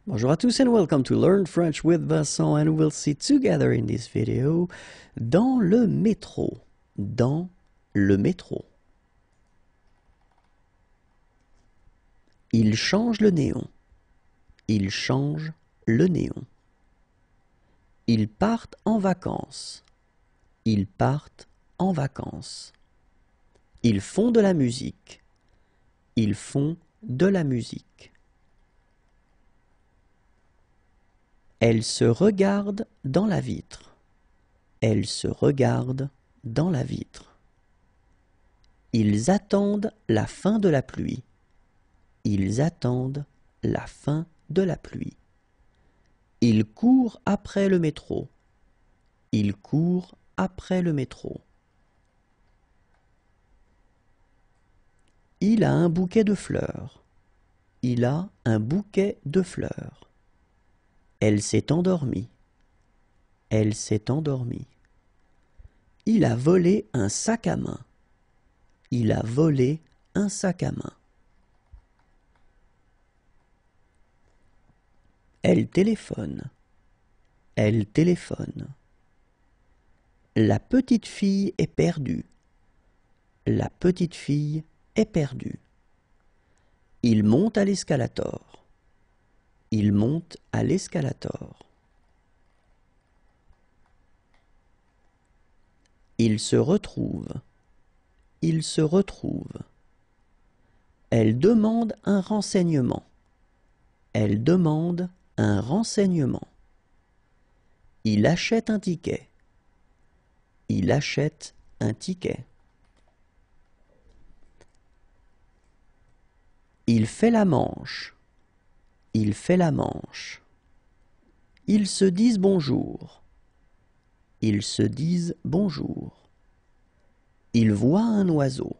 Bonjour à tous and welcome to Learn French with Vincent, and we'll see together in this video dans le métro. Dans le métro. Il change le néon. Il change le néon. Ils partent en vacances. Ils partent en vacances. Ils font de la musique. Ils font de la musique. Elle se regarde dans la vitre. Elle se regarde dans la vitre. Ils attendent la fin de la pluie. Ils attendent la fin de la pluie. Ils courent après le métro. Ils courent après le métro. Il a un bouquet de fleurs. Il a un bouquet de fleurs. Elle s'est endormie. Elle s'est endormie. Il a volé un sac à main. Il a volé un sac à main. Elle téléphone. Elle téléphone. La petite fille est perdue. La petite fille est perdue. Il monte à l'escalator. Il monte à l'escalator. Il se retrouve. Il se retrouve. Elle demande un renseignement. Elle demande un renseignement. Il achète un ticket. Il achète un ticket. Il fait la manche. Il fait la manche. Ils se disent bonjour. Ils se disent bonjour. Il voit un oiseau.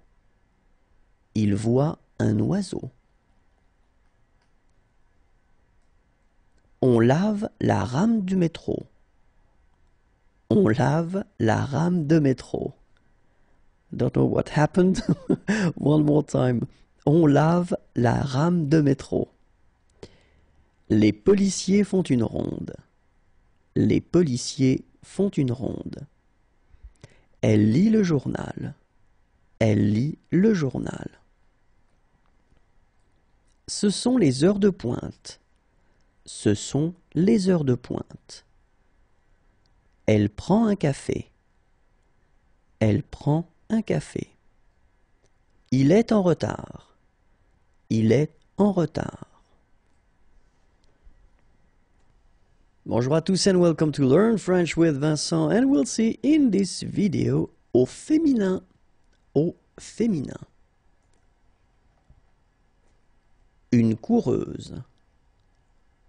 Il voit un oiseau. On lave la rame du métro. On lave la rame de métro. Don't know what happened. One more time. On lave la rame de métro. Les policiers font une ronde. Les policiers font une ronde. Elle lit le journal. Elle lit le journal. Ce sont les heures de pointe. Ce sont les heures de pointe. Elle prend un café. Elle prend un café. Il est en retard. Il est en retard. Bonjour à tous and welcome to Learn French with Vincent, and we'll see in this video au féminin. Au féminin. Une coureuse.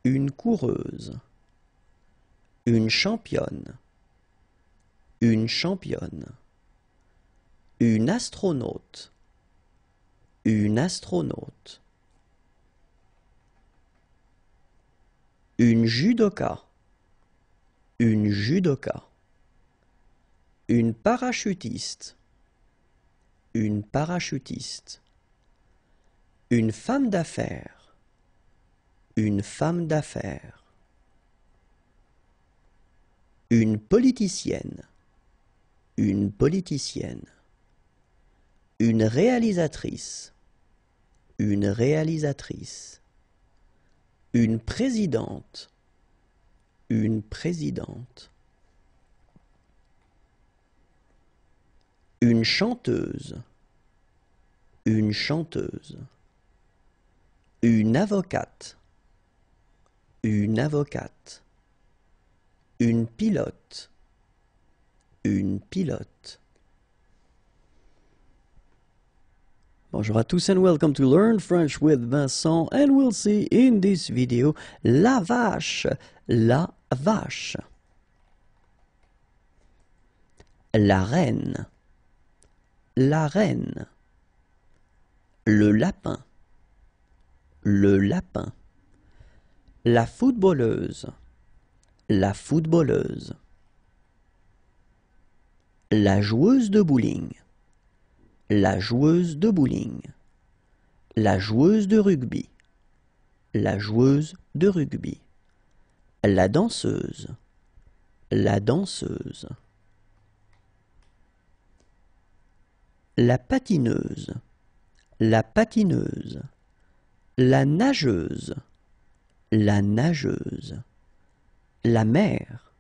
Une coureuse. Une championne. Une championne. Une astronaute. Une astronaute. Une judoka. Une judoka. Une parachutiste. Une parachutiste. Une femme d'affaires. Une femme d'affaires. Une politicienne. Une politicienne. Une réalisatrice. Une réalisatrice. Une présidente. Une présidente. Une chanteuse. Une chanteuse. Une avocate. Une avocate. Une pilote. Une pilote. Bonjour à tous and welcome to Learn French with Vincent, and we'll see in this video la vache. La vache. La reine. La reine. Le lapin. Le lapin. La footballeuse. La footballeuse. La joueuse de bowling. La joueuse de bowling. La joueuse de rugby. la joueuse de rugby. La danseuse, la danseuse. La patineuse, la patineuse. La nageuse, la nageuse. La mer,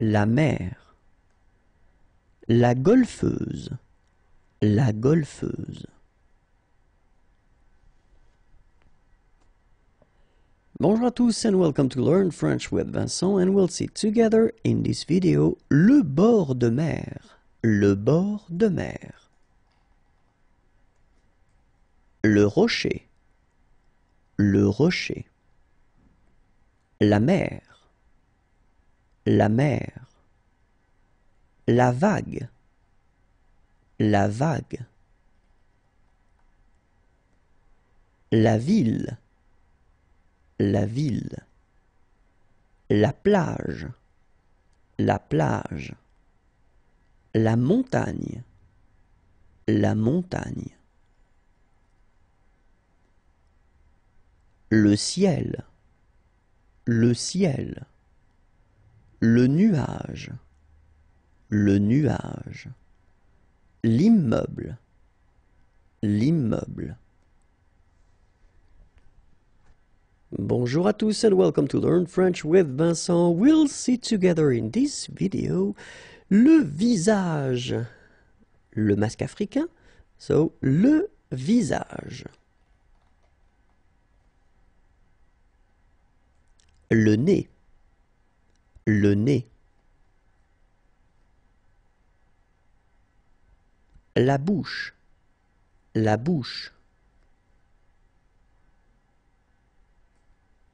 la mer. La golfeuse, la golfeuse. Bonjour à tous and welcome to Learn French with Vincent, and we'll see together in this video le bord de mer, le bord de mer. Le rocher, le rocher. La mer, la mer. La vague, la vague. La ville, la ville. La plage, la plage. La montagne, la montagne. Le ciel, le ciel. Le nuage, le nuage. L'immeuble, l'immeuble. Bonjour à tous and welcome to Learn French with Vincent. We'll see together in this video le visage, le masque africain, so le visage. Le nez, le nez. La bouche, la bouche.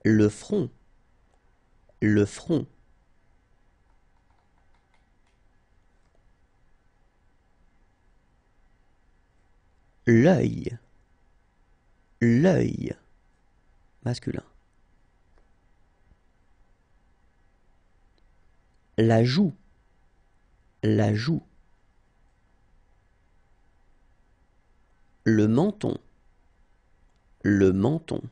Le front, le front. L'œil, l'œil, masculin. La joue, la joue. Le menton, le menton.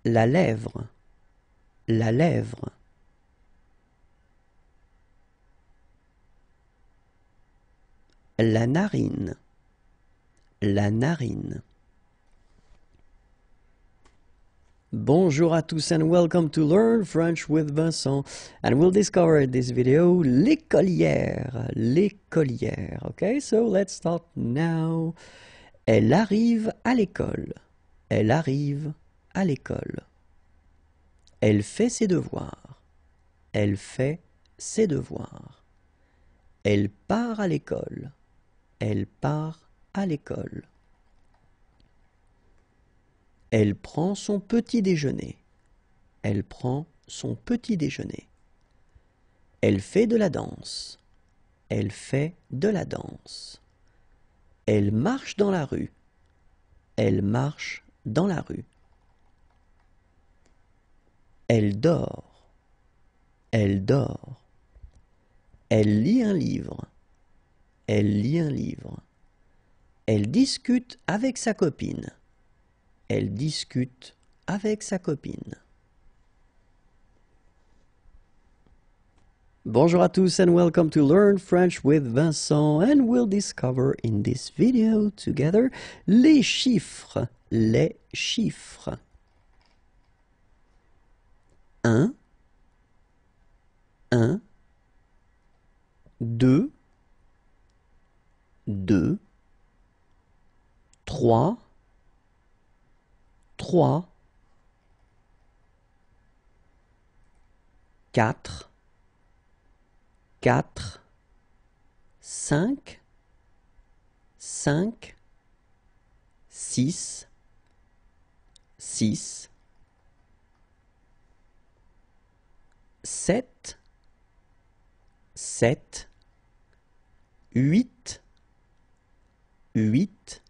La lèvre, la lèvre. La narine, la narine. Bonjour à tous and welcome to Learn French with Vincent, and we'll discover in this video l'écolière, l'écolière. Okay, so let's start now. Elle arrive à l'école, elle arrive à l'école. Elle fait ses devoirs, elle fait ses devoirs. Elle part à l'école, elle part à l'école. Elle prend son petit déjeuner. Elle prend son petit déjeuner. Elle fait de la danse. Elle fait de la danse. Elle marche dans la rue. Elle marche dans la rue. Elle dort. Elle dort. Elle lit un livre. Elle lit un livre. Elle discute avec sa copine. Elle discute avec sa copine. Bonjour à tous and welcome to Learn French with Vincent, and we'll discover in this video together les chiffres, les chiffres. 1, 1, 2, 2, 3, 3, 4, 4, 5, 5, 6, 6, 7, 7, 8, 8,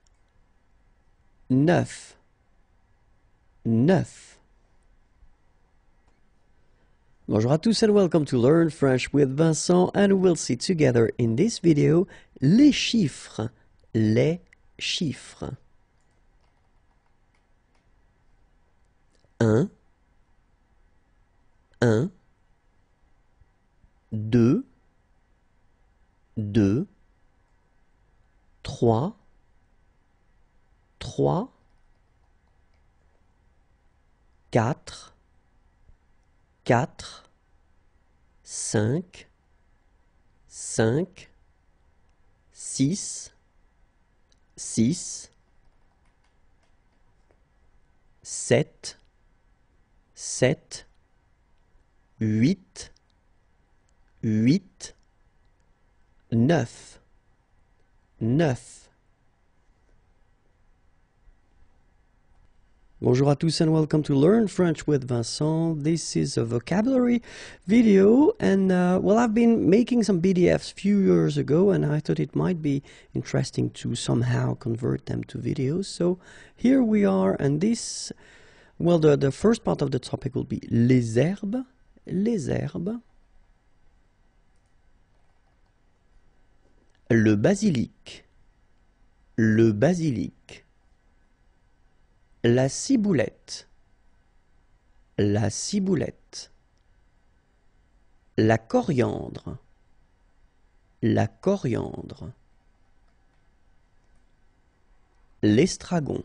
9, 9. Bonjour à tous and welcome to Learn French with Vincent, and we'll see together in this video les chiffres. Les chiffres. 1, 1, 2, 2, 3, 3, 4, 4, 5, 5, 6, 6, 7, 7, 8, 8, 9, 9. Bonjour à tous and welcome to Learn French with Vincent. This is a vocabulary video, and well, I've been making some PDFs a few years ago, and I thought it might be interesting to somehow convert them to videos. So here we are, and this, well, the first part of the topic will be les herbes. Les herbes. Le basilic. Le basilic. La ciboulette. La ciboulette. La coriandre. La coriandre. L'estragon.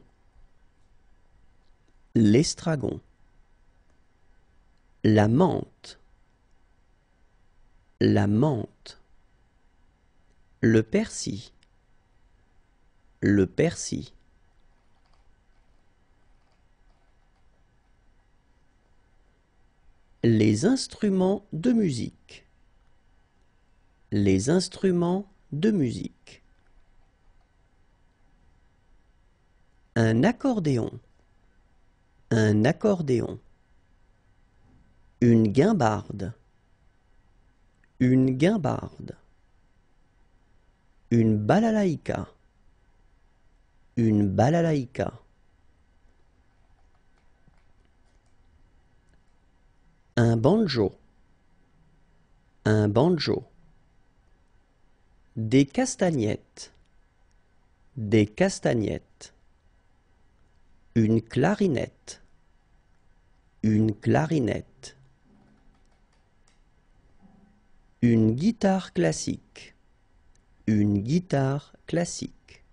L'estragon. La menthe. La menthe. Le persil. Le persil. Les instruments de musique. Les instruments de musique. Un accordéon. Un accordéon. Une guimbarde. Une guimbarde. Une balalaïka. Une balalaïka. Un banjo. Un banjo. Des castagnettes. Des castagnettes. Une clarinette. Une clarinette. Une guitare classique. Une guitare classique.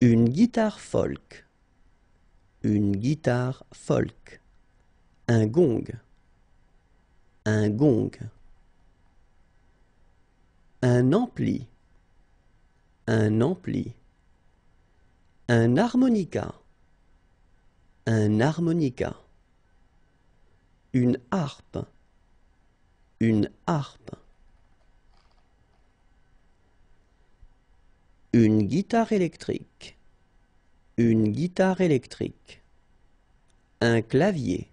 Une guitare folk. Une guitare folk. Un gong. Un gong. Un ampli. Un ampli. Un harmonica. Un harmonica. Une harpe. Une harpe. Une guitare électrique. Une guitare électrique. Un clavier.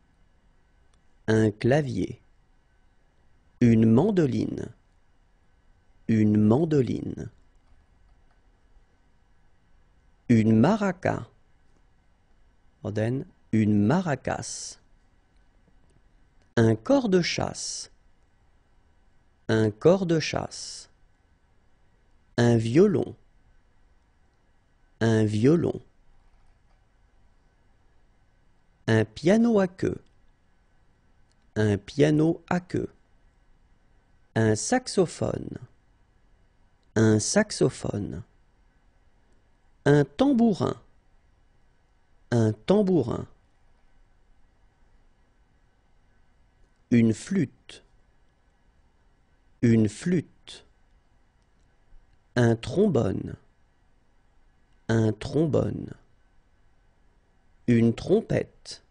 Un clavier. Une mandoline. Une mandoline. Une maraca. Then, une maracas. Un cor de chasse. Un cor de chasse. Un violon. Un violon. Un piano à queue. Un piano à queue. Un saxophone. Un saxophone. Un tambourin. Un tambourin. Une flûte. Une flûte. Un trombone. Un trombone. Une trompette.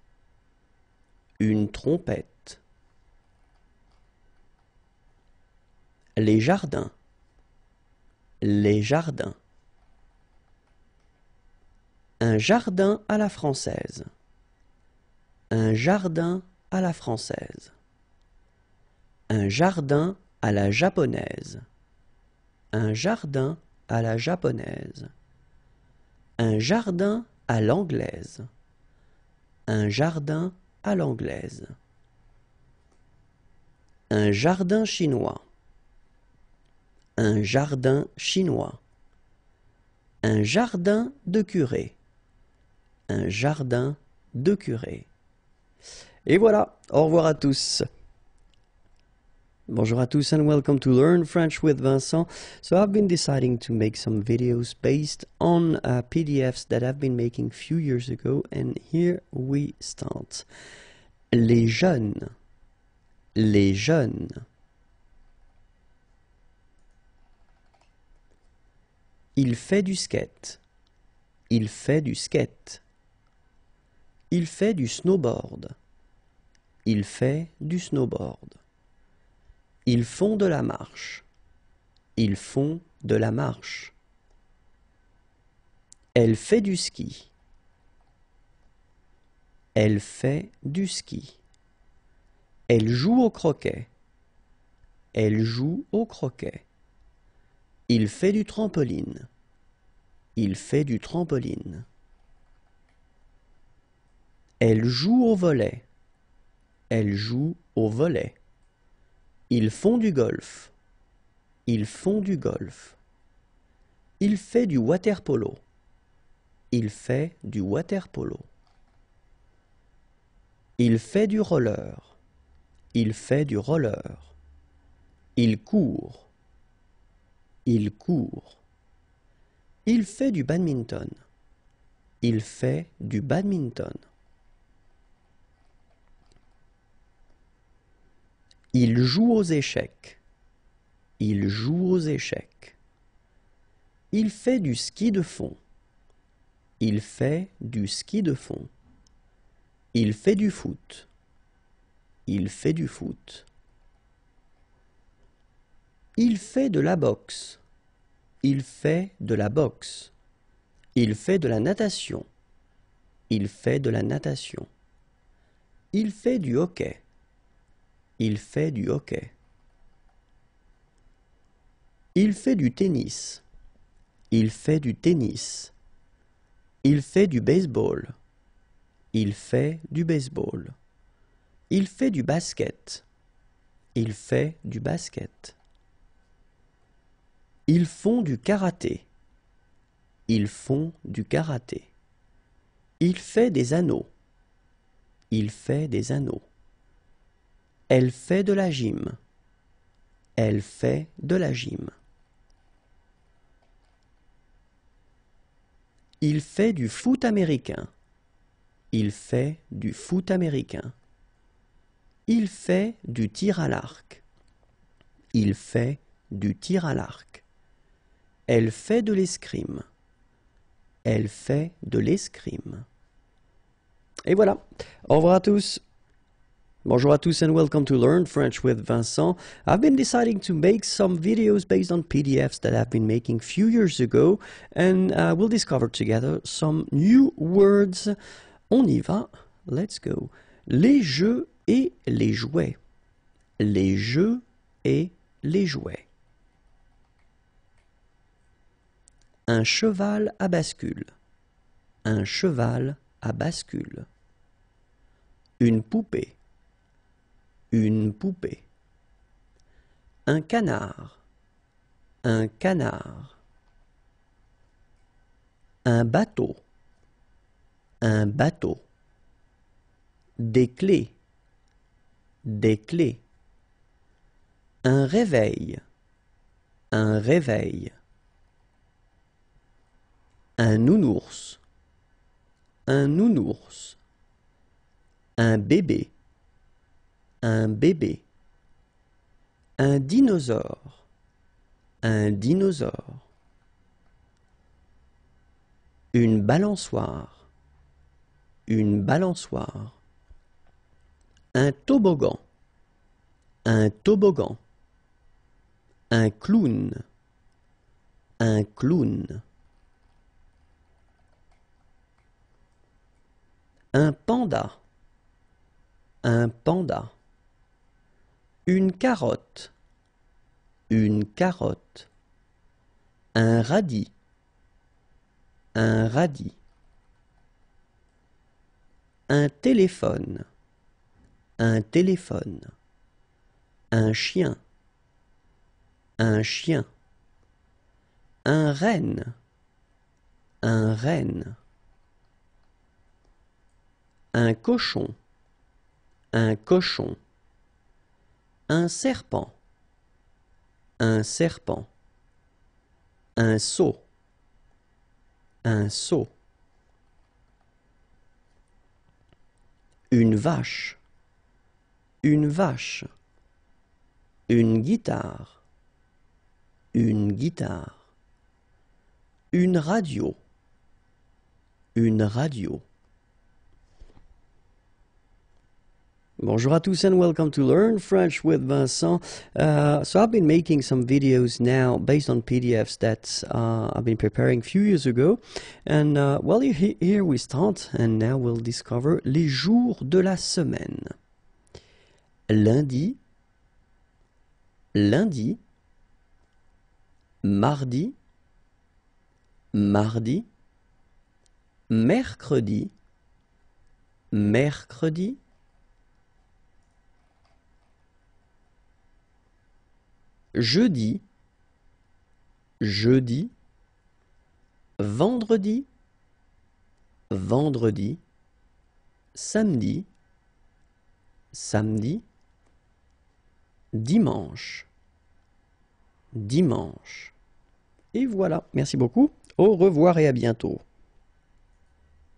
Une trompette. Les jardins. Les jardins. Un jardin à la française. Un jardin à la française. Un jardin à la japonaise. Un jardin à la japonaise. Un jardin à l'anglaise. 'Un jardin à l'anglaise'. Un jardin chinois. Un jardin chinois. Un jardin de curé. Un jardin de curé. Et voilà, au revoir à tous. Bonjour à tous and welcome to Learn French with Vincent. So I've been deciding to make some videos based on PDFs that I've been making a few years ago, and here we start. Les jeunes. Les jeunes. Il fait du skate. Il fait du skate. Il fait du snowboard. Il fait du snowboard. Ils font de la marche. Ils font de la marche. Elle fait du ski. Elle fait du ski. Elle joue au croquet. Elle joue au croquet. Il fait du trampoline. Il fait du trampoline. Elle joue au volley. Elle joue au volley. Ils font du golf. Ils font du golf. Il fait du water polo. Il fait du water polo. Il fait du roller. Il fait du roller. Il court. Il court. Il fait du badminton. Il fait du badminton. Il joue aux échecs. Il joue aux échecs. Il fait du ski de fond. Il fait du ski de fond. Il fait du foot. Il fait du foot. Il fait de la boxe. Il fait de la boxe. Il fait de la natation. Il fait de la natation. Il fait du hockey. Il fait du hockey. Il fait du tennis. Il fait du tennis. Il fait du baseball. Il fait du baseball. Il fait du basket. Il fait du basket. Ils font du karaté. Ils font du karaté. Il fait des anneaux. Il fait des anneaux. Elle fait de la gym. Elle fait de la gym. Il fait du foot américain. Il fait du foot américain. Il fait du tir à l'arc. Il fait du tir à l'arc. Elle fait de l'escrime. Elle fait de l'escrime. Et voilà. Au revoir à tous. Bonjour à tous and welcome to Learn French with Vincent. I've been deciding to make some videos based on PDFs that I've been making a few years ago, and we'll discover together some new words. On y va. Let's go. Les jeux et les jouets. Les jeux et les jouets. Un cheval à bascule. Un cheval à bascule. Une poupée. Une poupée. Un canard. Un canard. Un bateau. Un bateau. Des clés. Des clés. Un réveil. Un réveil. Un nounours. Un nounours. Un bébé. Un bébé. Un dinosaure. Un dinosaure. Une balançoire. Une balançoire. Un toboggan. Un toboggan. Un clown. Un clown. Un panda. Un panda. Une carotte. Une carotte. Un radis. Un radis. Un téléphone. Un téléphone. un chien, un chien, un renne, un renne, un cochon, un cochon, un serpent, un serpent, un seau, un seau, une vache, une vache, une guitare, une guitare, une radio, une radio. Bonjour à tous and welcome to Learn French with Vincent. So I've been making some videos now based on PDFs that I've been preparing a few years ago. And well, here we start and now we'll discover les jours de la semaine. Lundi, lundi, mardi, mardi, mercredi, mercredi, jeudi, jeudi, vendredi, vendredi, samedi, samedi, dimanche, dimanche. Et voilà, merci beaucoup, au revoir et à bientôt.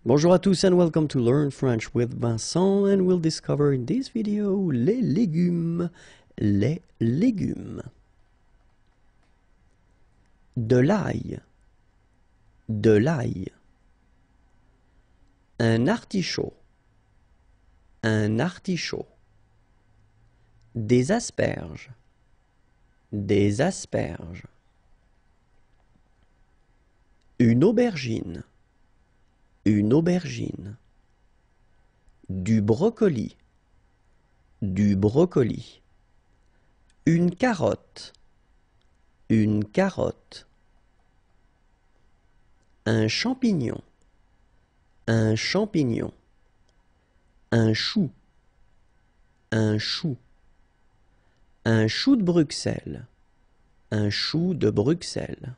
Bonjour à tous and welcome to Learn French with Vincent, and we'll discover in this video les légumes, les légumes. De l'ail, de l'ail. Un artichaut, un artichaut. Des asperges, des asperges. Une aubergine, une aubergine. Du brocoli, du brocoli. Une carotte, une carotte. Un champignon, un champignon. Un chou, un chou. Un chou de Bruxelles, un chou de Bruxelles.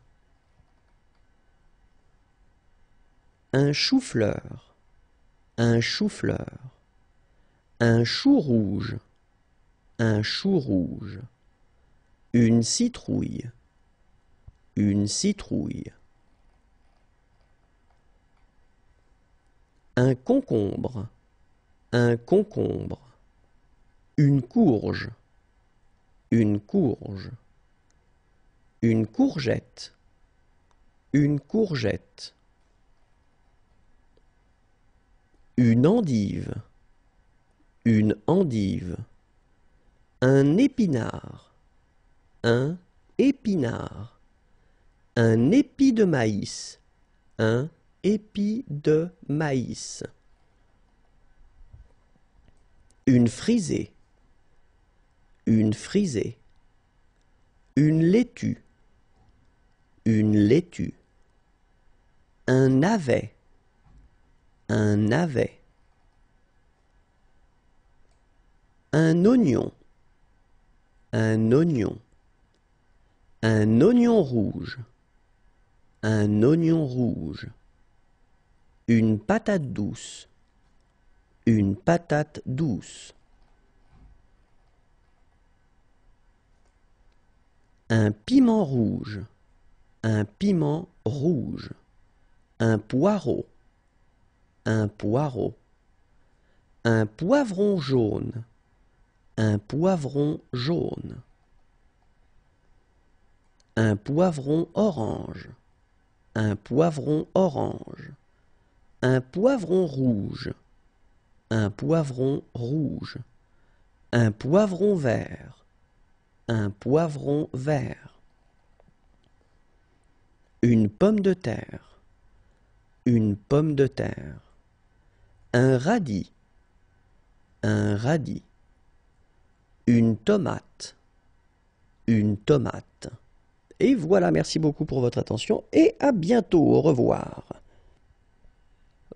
Un chou-fleur, un chou-fleur. Un chou rouge, un chou rouge. Une citrouille, une citrouille. Un concombre, un concombre. Une courge, une courge. Une courgette, une courgette. Une endive, une endive. Un épinard, un épinard. Un épi de maïs, un épi de maïs. Une frisée, une frisée. Une laitue, une laitue. Un navet, un navet. Un oignon, un oignon. Un oignon rouge, un oignon rouge. Une patate douce, une patate douce. Un piment rouge, un piment rouge. Un poireau, un poireau. Un poivron jaune, un poivron jaune. Un poivron orange, un poivron orange. Un poivron rouge, un poivron rouge. Un poivron vert, un poivron vert. Une pomme de terre, une pomme de terre. Un radis, un radis. Une tomate, une tomate. Et voilà, merci beaucoup pour votre attention et à bientôt, au revoir.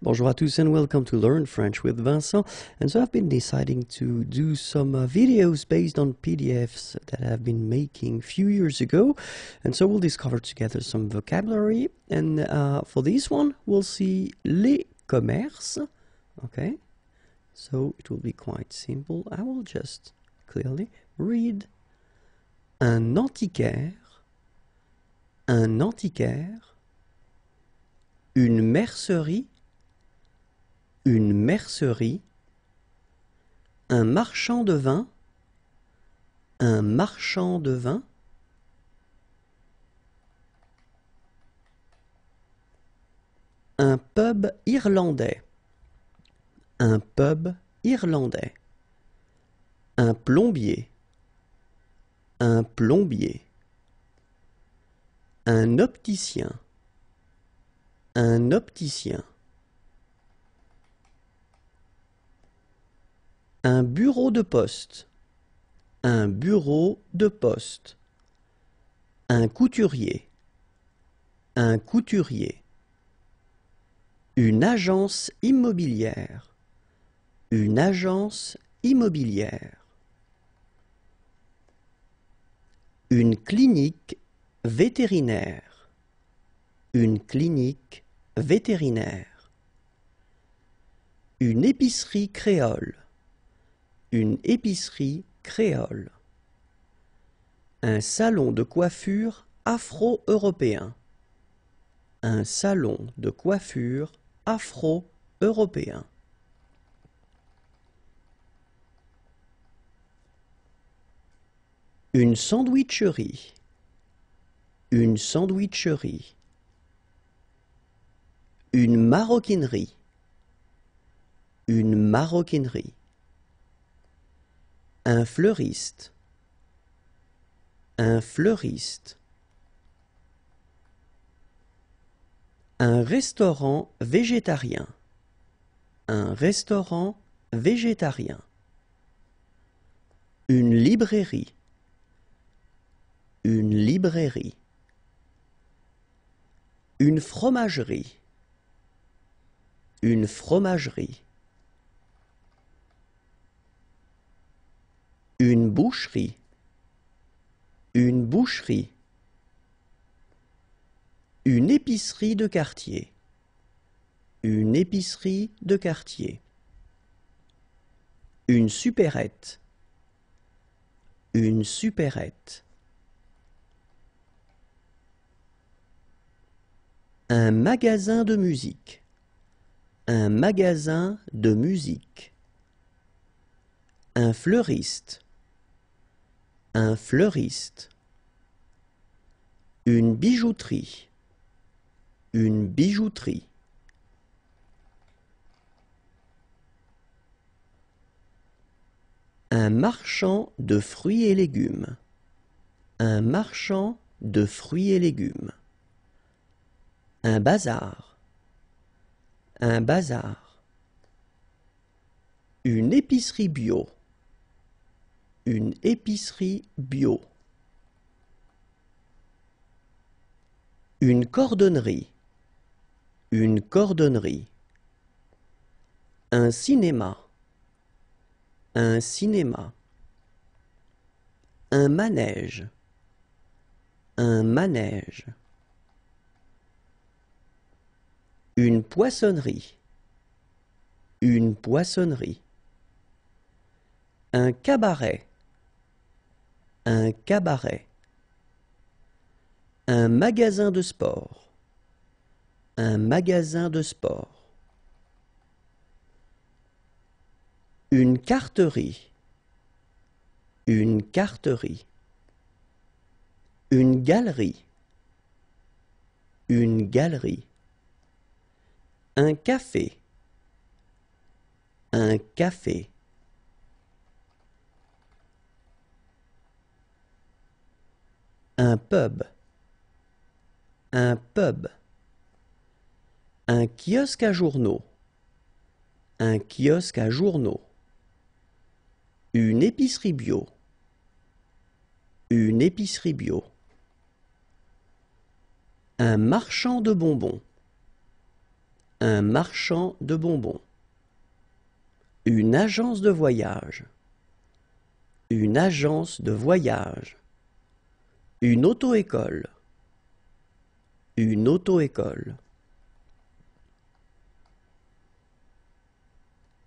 Bonjour à tous and welcome to Learn French with Vincent. And so I've been deciding to do some videos based on PDFs that I've been making a few years ago. And so we'll discover together some vocabulary. And for this one, we'll see les commerces. Okay, so it will be quite simple. I will just clearly read un antiquaire, une mercerie, un marchand de vin, un pub irlandais, un plombier, un opticien, un bureau de poste, un couturier, une agence immobilière, une clinique vétérinaire, une épicerie créole, un salon de coiffure afro-européen, une sandwicherie, une maroquinerie, un fleuriste, un restaurant végétarien, une librairie, une fromagerie, une boucherie, une épicerie de quartier, une supérette, un magasin de musique, un fleuriste, une bijouterie, un marchand de fruits et légumes, un bazar, une épicerie bio, une cordonnerie, un cinéma, un manège, une poissonnerie, un cabaret, un magasin de sport, une carterie, une galerie, un café, un pub, un kiosque à journaux, une épicerie bio, un marchand de bonbons, Un marchand de bonbons. Une agence de voyage. Une agence de voyage. Une auto-école. Une auto-école.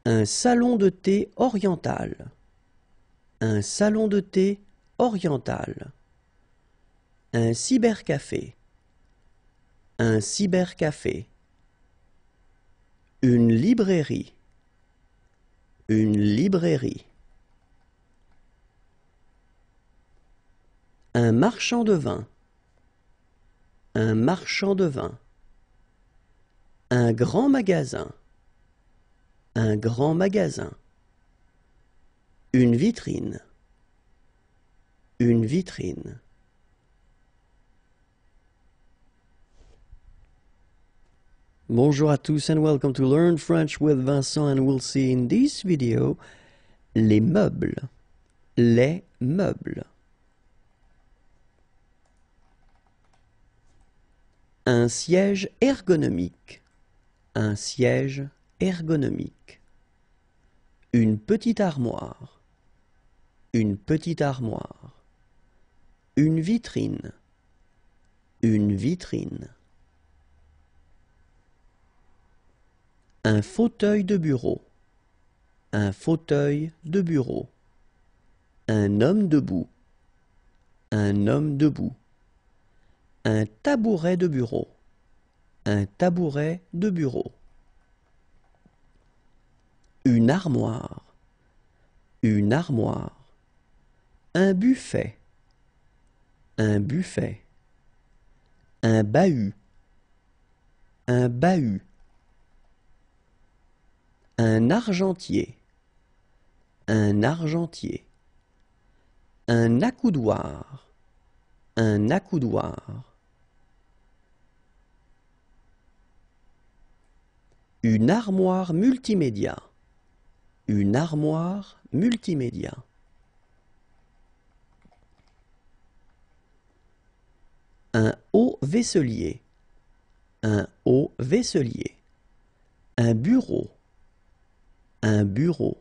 Un salon de thé oriental. Un salon de thé oriental. Un cybercafé. Un cybercafé. Une librairie. Une librairie. Un marchand de vin. Un marchand de vin. Un grand magasin. Un grand magasin. Une vitrine. Une vitrine. Bonjour à tous and welcome to Learn French with Vincent, and we'll see in this video les meubles. Les meubles. Un siège ergonomique. Un siège ergonomique. Une petite armoire. Une petite armoire. Une vitrine. Une vitrine. Un fauteuil de bureau. Un fauteuil de bureau. Un homme debout. Un homme debout. Un tabouret de bureau. Un tabouret de bureau. Une armoire. Une armoire. Un buffet. Un buffet. Un bahut. Un bahut. Un argentier. Un argentier. Un accoudoir. Un accoudoir. Une armoire multimédia. Une armoire multimédia. Un haut vaisselier. Un haut vaisselier. Un bureau. Un bureau.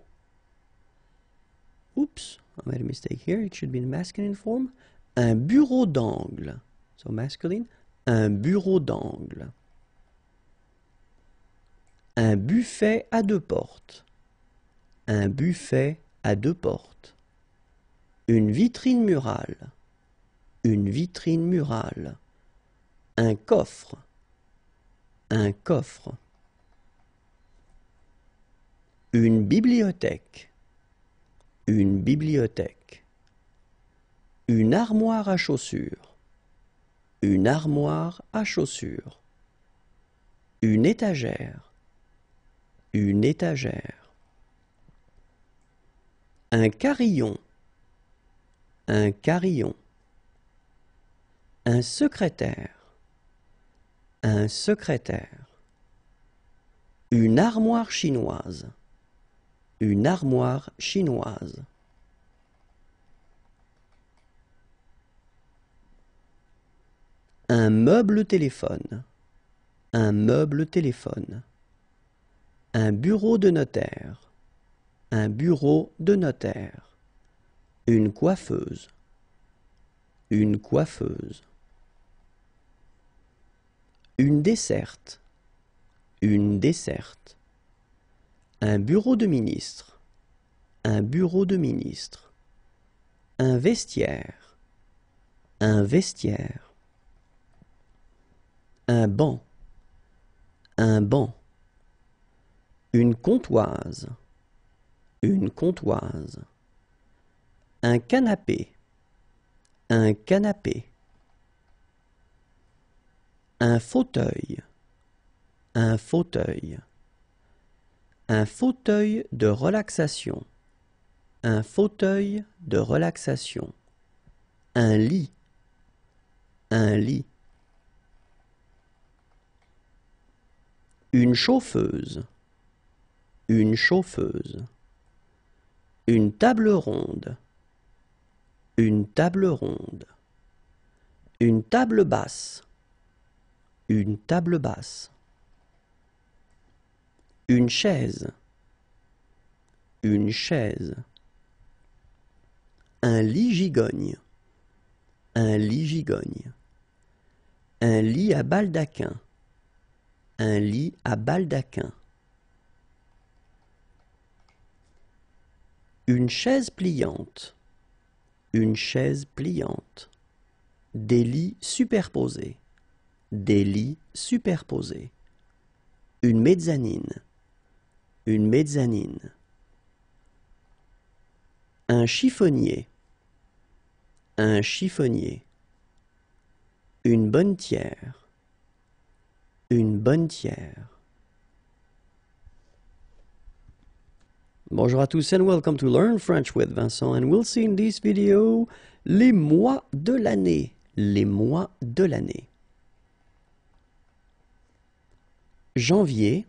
Oops, I made a mistake here. It should be in masculine form. Un bureau d'angle. So masculine. Un bureau d'angle. Un buffet à deux portes. Un buffet à deux portes. Une vitrine murale. Une vitrine murale. Un coffre. Un coffre. Une bibliothèque. Une bibliothèque. Une armoire à chaussures. Une armoire à chaussures. Une étagère. Une étagère. Un carillon. Un carillon. Un secrétaire. Un secrétaire. Une armoire chinoise. Une armoire chinoise. Un meuble téléphone. Un meuble téléphone. Un bureau de notaire. Un bureau de notaire. Une coiffeuse. Une coiffeuse. Une desserte. Une desserte. Un bureau de ministre. Un bureau de ministre. Un vestiaire. Un vestiaire. Un banc. Un banc. Une comptoise. Une comptoise. Un canapé. Un canapé. Un fauteuil. Un fauteuil. Un fauteuil de relaxation. Un fauteuil de relaxation. Un lit. Un lit. Une chauffeuse. Une chauffeuse. Une table ronde. Une table ronde. Une table basse. Une table basse. Une chaise. Une chaise. Un lit gigogne. Un lit gigogne. Un lit à baldaquin. Un lit à baldaquin. Une chaise pliante. Une chaise pliante. Des lits superposés. Des lits superposés. Une mezzanine. Une mezzanine. Un chiffonnier. Un chiffonnier. Une bonnetière. Une bonnetière. Bonjour à tous and welcome to Learn French with Vincent, and we'll see in this video les mois de l'année. Les mois de l'année. Janvier,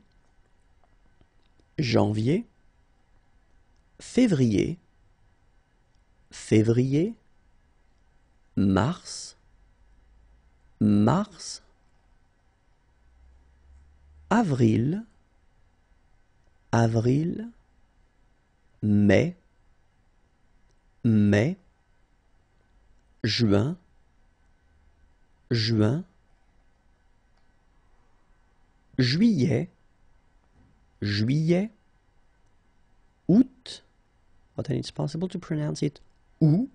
janvier, février, février, mars, mars, avril, avril, mai, mai, juin, juin, juillet, juillet, août, but then it's possible to pronounce it août,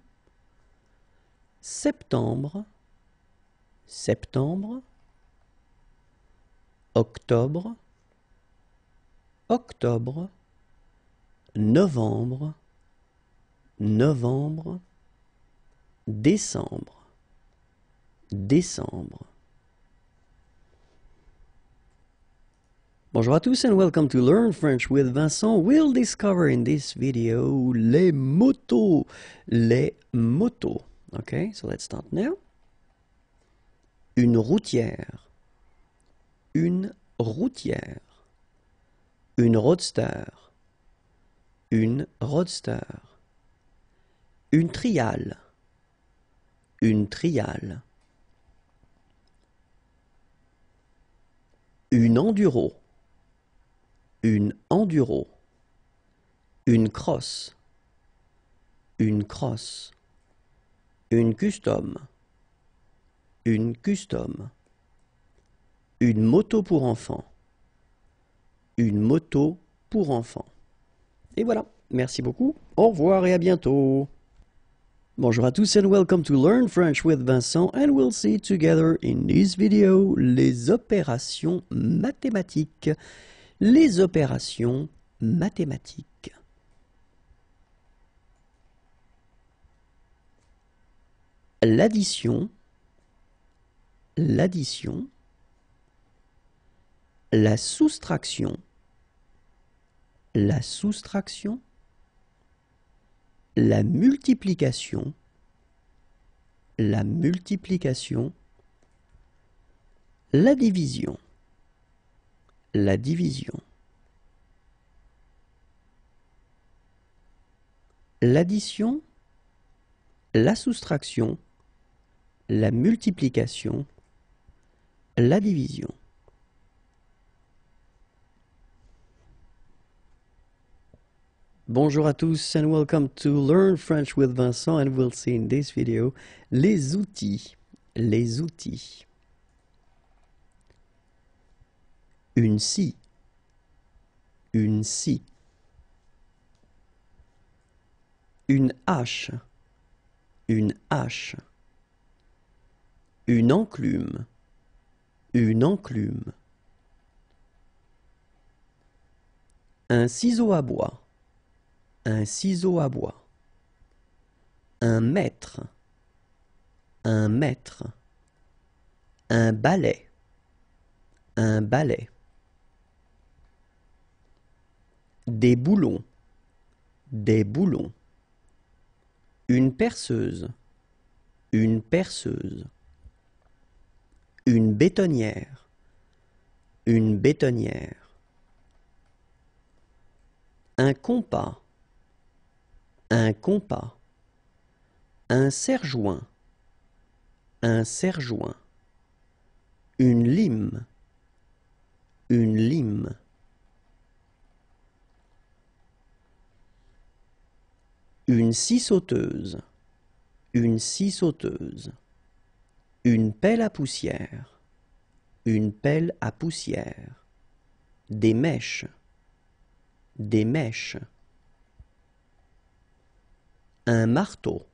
septembre, septembre, octobre, octobre, novembre, novembre, décembre, décembre. Bonjour à tous and welcome to Learn French with Vincent. We'll discover in this video les motos. Les motos. Okay, so let's start now. Une routière. Une routière. Une roadster. Une roadster. Une triale. Une triale. Une enduro. Une enduro. Une crosse. Une crosse. Une custom. Une custom. Une moto pour enfants. Une moto pour enfants. Et voilà, merci beaucoup, au revoir et à bientôt. Bonjour à tous and welcome to Learn French with Vincent, and we'll see together in this video les opérations mathématiques. Les opérations mathématiques. L'addition, l'addition, la soustraction, la soustraction, la multiplication, la multiplication, la division, la division, l'addition, la soustraction, la multiplication, la division. Bonjour à tous and welcome to Learn French with Vincent, and we'll see in this video les outils. Les outils. Une scie. Une scie. Une hache. Une hache. Une enclume. Une enclume. Un ciseau à bois. Un ciseau à bois. Un mètre. Un mètre. Un balai. Un balai. Des boulons. Des boulons. Une perceuse. Une perceuse. Une bétonnière. Une bétonnière. Un compas. Un compas. Un serre-joint. Un serre-joint. Une lime. Une lime. Une scie sauteuse. Une scie sauteuse. Une pelle à poussière. Une pelle à poussière. Des mèches. Des mèches. Un marteau.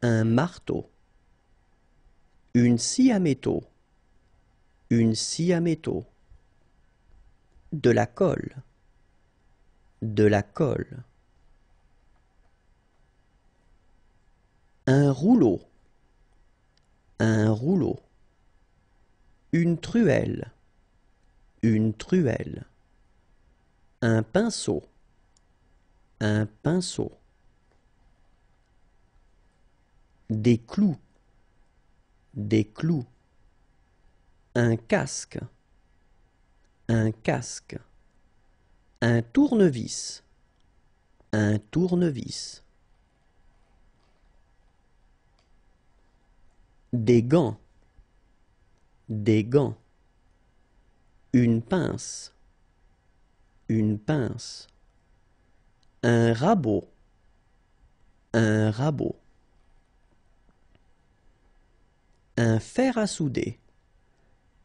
Un marteau. Une scie à métaux. Une scie à métaux. De la colle. De la colle. Un rouleau. Un rouleau. Une truelle. Une truelle. Un pinceau. Un pinceau. Des clous. Des clous. Un casque. Un casque. Un tournevis. Un tournevis. Des gants. Des gants. Une pince. Une pince. Un rabot. Un rabot. Un fer à souder.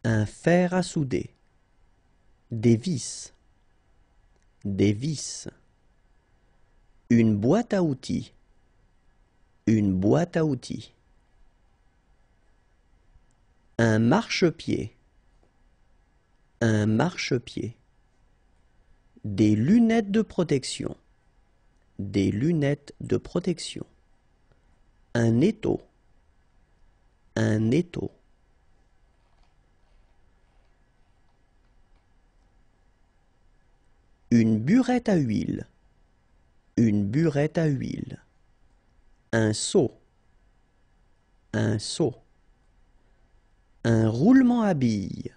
Un fer à souder. Des vis. Des vis. Une boîte à outils. Une boîte à outils. Un marchepied. Un marchepied. Des lunettes de protection. Des lunettes de protection. Un étau. Un étau. Une burette à huile. Une burette à huile. Un seau. Un seau. Un roulement à billes.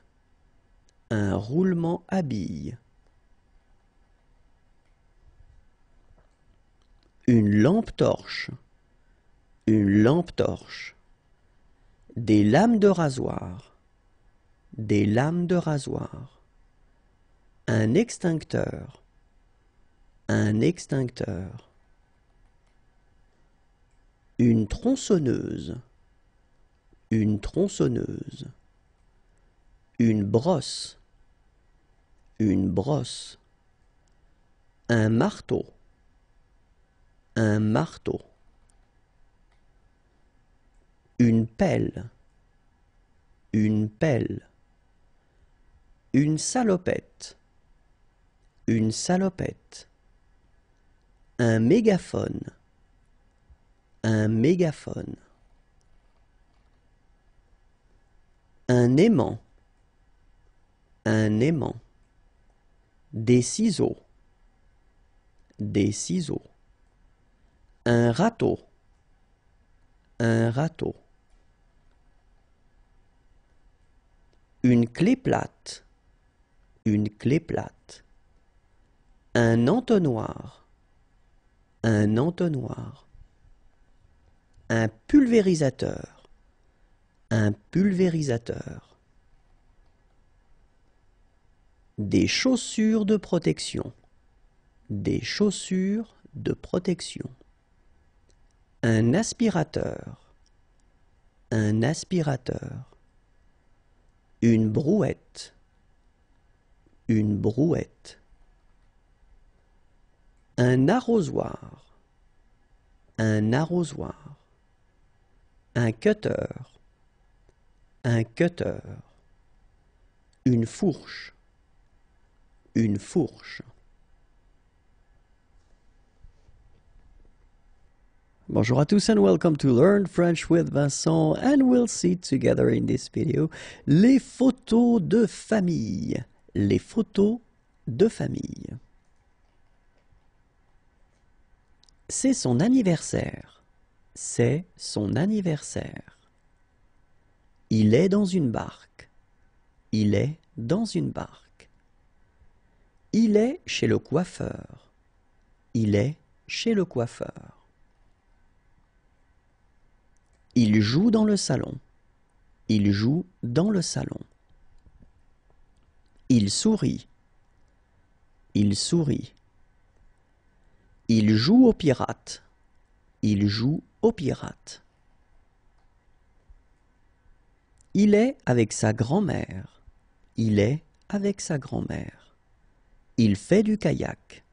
Un roulement à billes. Une lampe torche. Une lampe torche. Des lames de rasoir. Des lames de rasoir. Un extincteur. Un extincteur. Une tronçonneuse. Une tronçonneuse. Une brosse. Une brosse. Un marteau. Un marteau. Une pelle. Une pelle. Une salopette. Une salopette. Un mégaphone. Un mégaphone. Un aimant. Un aimant. Des ciseaux. Des ciseaux. Un râteau. Un râteau. Une clé plate. Une clé plate. Un entonnoir. Un entonnoir. Un pulvérisateur. Un pulvérisateur. Des chaussures de protection. Des chaussures de protection. Un aspirateur. Un aspirateur. Une brouette. Une brouette. Un arrosoir. Un arrosoir. Un cutter. Un cutter. Une fourche. Une fourche. Bonjour à tous and welcome to Learn French with Vincent, and we'll see together in this video les photos de famille. Les photos de famille. C'est son anniversaire. C'est son anniversaire. Il est dans une barque. Il est dans une barque. Il est chez le coiffeur. Il est chez le coiffeur. Il joue dans le salon. Il joue dans le salon. Il sourit. Il sourit. Il joue au pirate. Il joue au pirate. Il est avec sa grand-mère. Il est avec sa grand-mère. Il fait du kayak.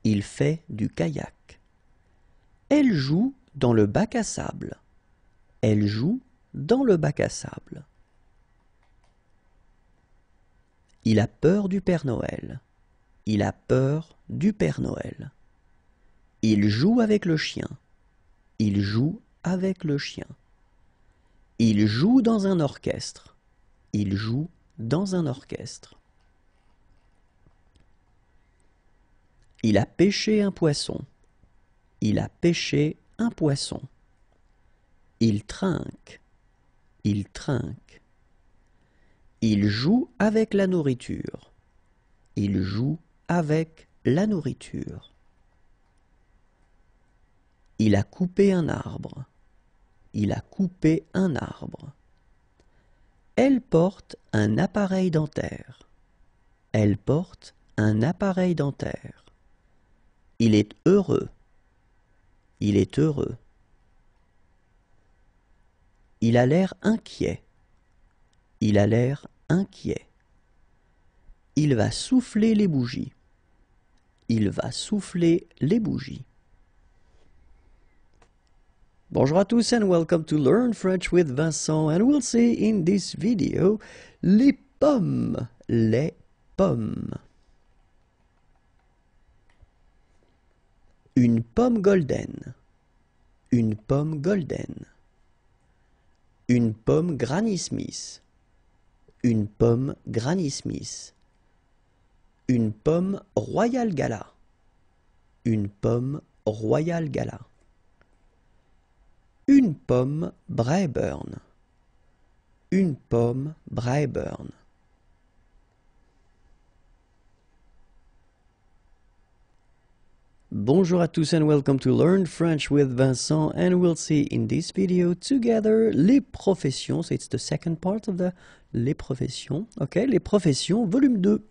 Il fait du kayak. Elle joue dans le bac à sable. Elle joue dans le bac à sable. Il a peur du Père Noël. Il a peur du Père Noël. Il joue avec le chien. Il joue avec le chien. Il joue dans un orchestre. Il joue dans un orchestre. Il a pêché un poisson. Il a pêché un poisson. Il trinque. Il trinque. Il joue avec la nourriture. Il joue avec la nourriture. Il a coupé un arbre. Il a coupé un arbre. Elle porte un appareil dentaire. Elle porte un appareil dentaire. Il est heureux. Il est heureux. Il a l'air inquiet. Il a l'air inquiet. Il va souffler les bougies. Il va souffler les bougies. Bonjour à tous and welcome to Learn French with Vincent, and we'll see in this video les pommes. Les pommes. Une pomme golden. Une pomme golden. Une pomme Granny Smith. Une pomme Granny Smith. Une pomme Royal Gala. Une pomme Royal Gala. Une pomme Braeburn. Une pomme Braeburn. Bonjour à tous and welcome to Learn French with Vincent, and we'll see in this video together les professions. So it's the second part of the les professions. Okay, les professions, volume 2.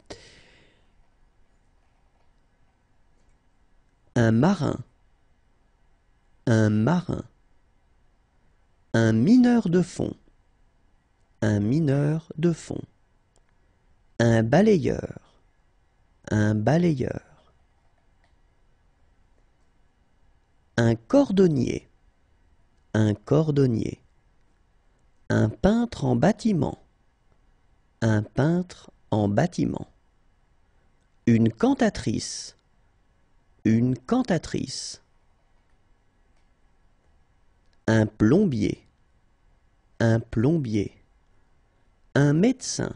Un marin. Un marin. Un mineur de fond. Un mineur de fond. Un balayeur. Un balayeur. Un cordonnier. Un cordonnier. Un peintre en bâtiment. Un peintre en bâtiment. Une cantatrice. Une cantatrice. Un plombier. Un plombier. Un médecin.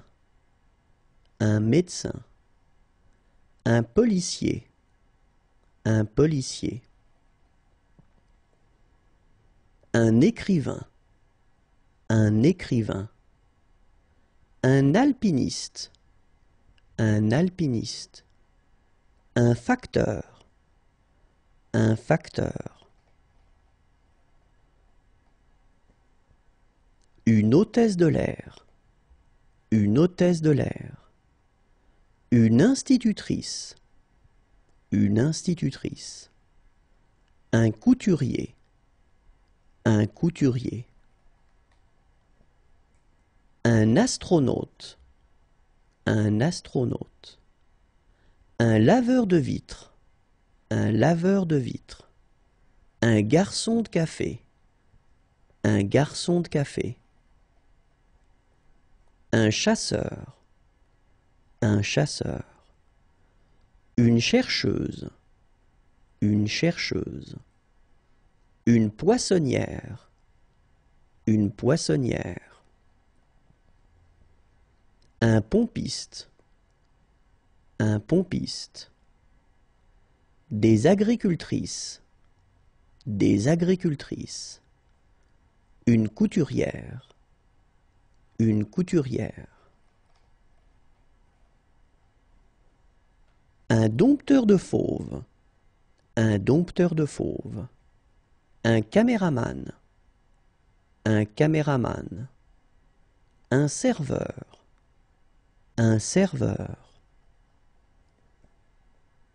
Un médecin. Un policier. Un policier. Un écrivain. Un écrivain. Un alpiniste. Un alpiniste. Un facteur. Un facteur. Une hôtesse de l'air. Une hôtesse de l'air. Une institutrice. Une institutrice. Un couturier. Un couturier. Un astronaute. Un astronaute. Un laveur de vitres. Un laveur de vitres. Un garçon de café. Un garçon de café. Un chasseur. Un chasseur. Une chercheuse. Une chercheuse. Une poissonnière. Une poissonnière. Un pompiste. Un pompiste. Des agricultrices. Des agricultrices. Une couturière. Une couturière. Un dompteur de fauves. Un dompteur de fauves. Un caméraman. Un caméraman. Un serveur. Un serveur.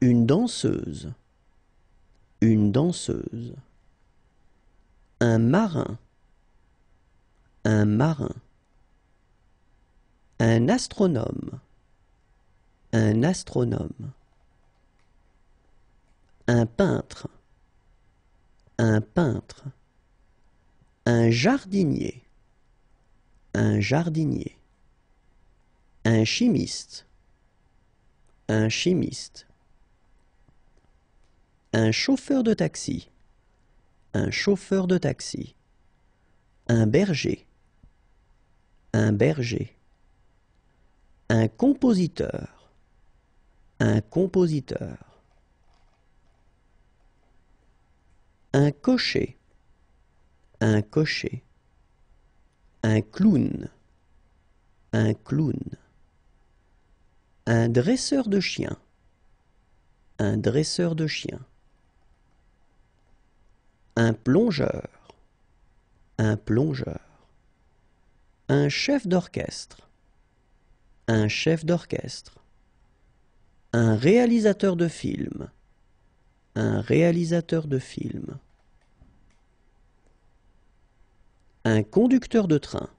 Une danseuse. une danseuse. Un marin, un marin. Un astronome, un astronome. Un peintre, un peintre. Un jardinier, un jardinier. Un chimiste, un chimiste. Un chauffeur de taxi, un chauffeur de taxi. Un berger, un berger. Un compositeur, un compositeur. Un cocher, un cocher. Un clown, un clown. Un dresseur de chiens, un dresseur de chiens. Un plongeur, un plongeur. Un chef d'orchestre, un chef d'orchestre. Un réalisateur de film, un réalisateur de film. Un conducteur de train,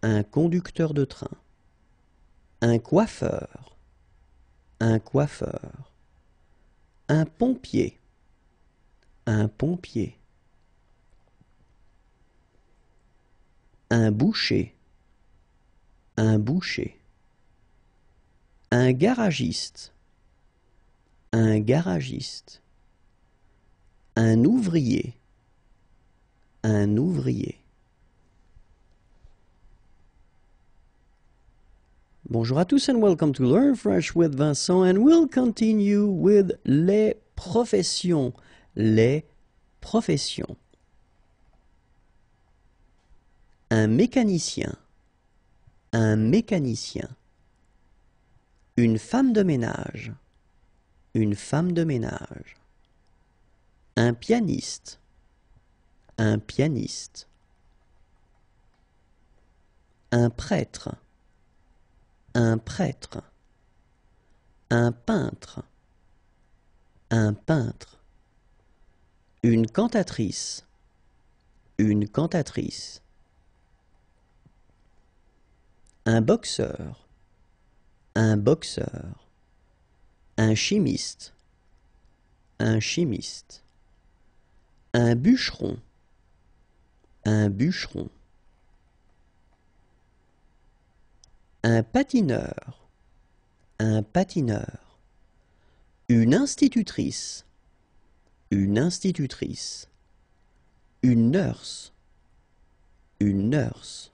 un conducteur de train. Un coiffeur, un coiffeur. Un pompier, un pompier. Un boucher, un boucher. Un garagiste, un garagiste. Un ouvrier, un ouvrier. Bonjour à tous and welcome to Learn French with Vincent, and we'll continue with les professions. Les professions. Un mécanicien, un mécanicien. Une femme de ménage, une femme de ménage. Un pianiste, un pianiste. Un prêtre, un prêtre. Un peintre, un peintre. Une cantatrice, une cantatrice. Un boxeur, un boxeur. Un chimiste, un chimiste. Un bûcheron, un bûcheron. Un patineur, un patineur. Une institutrice, une institutrice. Une nurse, une nurse.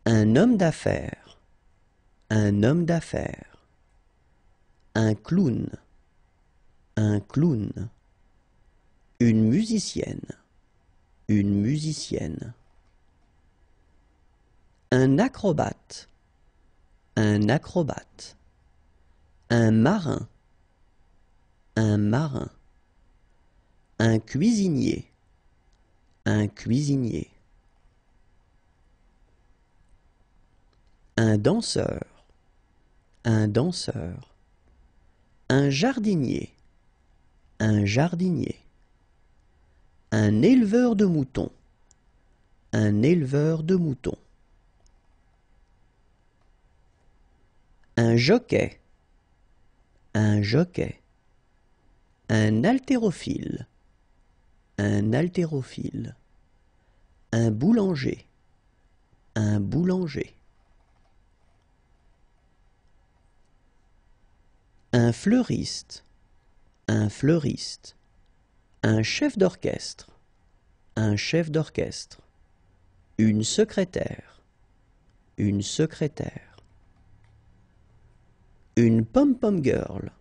Un homme d'affaires, un homme d'affaires. Un clown, un clown. Une musicienne, une musicienne. Un acrobate, un acrobate. Un marin, un marin. Un cuisinier, un cuisinier. Un danseur, un danseur. Un jardinier, un jardinier. Un éleveur de moutons, un éleveur de moutons. Un jockey, un jockey. Un haltérophile, un haltérophile. Un boulanger, un boulanger. Un fleuriste, un fleuriste. Un chef d'orchestre, un chef d'orchestre. Une secrétaire, une secrétaire. Une pom-pom girl,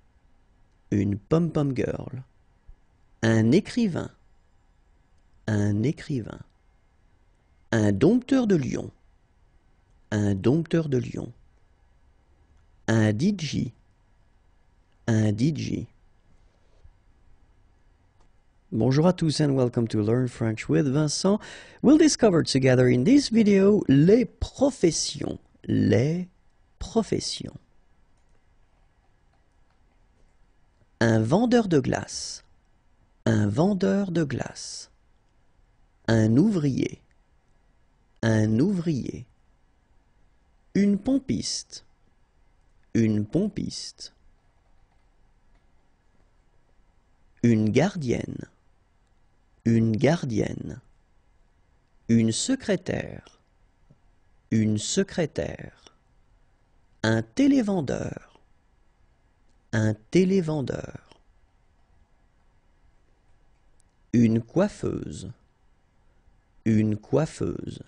une pom-pom girl. Un écrivain, un écrivain. Un dompteur de lion, un dompteur de lion. Un DJ, un DJ. Bonjour à tous and welcome to Learn French with Vincent. We'll discover together in this video les professions. Les professions. Un vendeur de glace. Un vendeur de glace. Un ouvrier. Un ouvrier. Une pompiste. Une pompiste. Une gardienne. Une gardienne. Une secrétaire. Une secrétaire. Un télévendeur. Un télévendeur. Une coiffeuse. Une coiffeuse.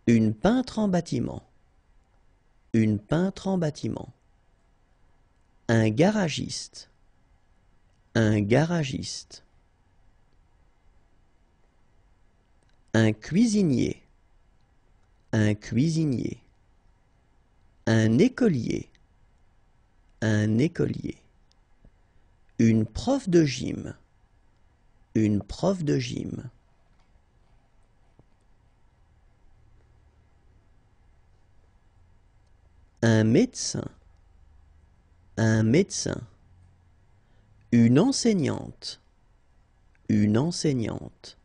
Une peintre en bâtiment. Une peintre en bâtiment. Un garagiste. Un garagiste. Un cuisinier. Un cuisinier. Un écolier. Un écolier. Une prof de gym. Une prof de gym. Un médecin. Un médecin. Une enseignante. Une enseignante.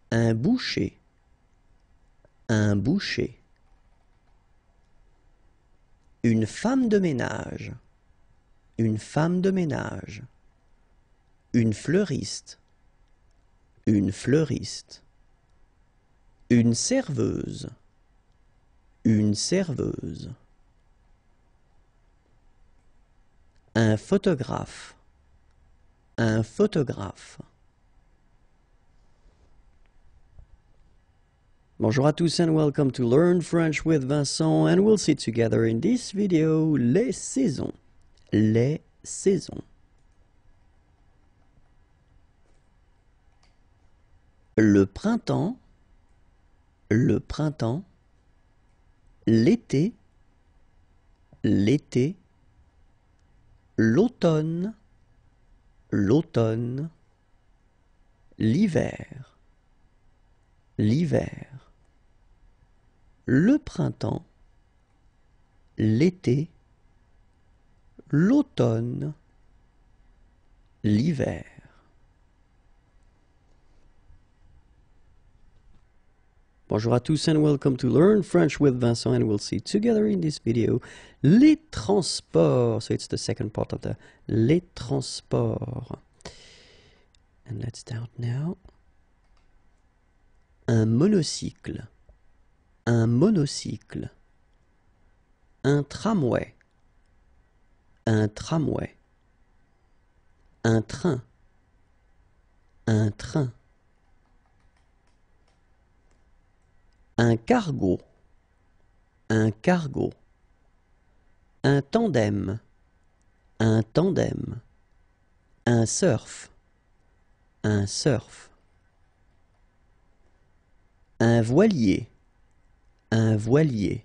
Un boucher. Un boucher. Une femme de ménage. Une femme de ménage. Une fleuriste. Une fleuriste. Une serveuse. Une serveuse. Un photographe. Un photographe. Bonjour à tous and welcome to Learn French with Vincent, and we'll see together in this video les saisons. Les saisons. Le printemps, l'été, l'été, l'automne, l'automne, l'hiver, l'hiver, le printemps, l'été, l'automne, l'hiver. Bonjour à tous and welcome to Learn French with Vincent, and we'll see together in this video les transports. So it's the second part of the les transports. And let's start now. Un monocycle. Un monocycle. Un tramway. Un tramway. Un train. Un train. Un cargo. Un cargo. Un tandem. Un tandem. Un surf. Un surf. Un voilier. Un voilier.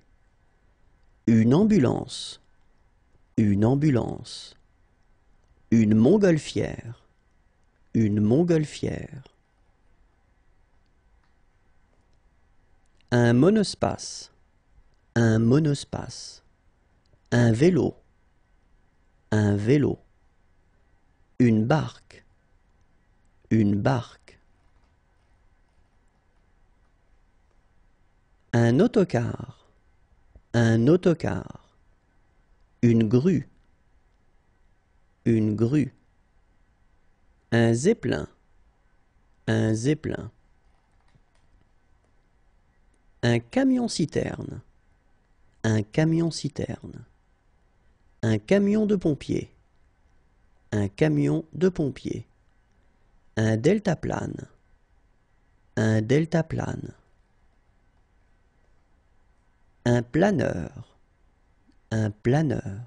Une ambulance. Une ambulance. Une montgolfière. Une montgolfière. Un monospace. Un monospace. Un vélo. Un vélo. Une barque. Une barque. Un autocar. Un autocar. Une grue. Une grue. Un zeppelin. Un zeppelin. Un camion-citerne. Un camion-citerne. Un camion de pompier. Un camion de pompier. Un deltaplane. Un deltaplane. Un planeur. Un planeur.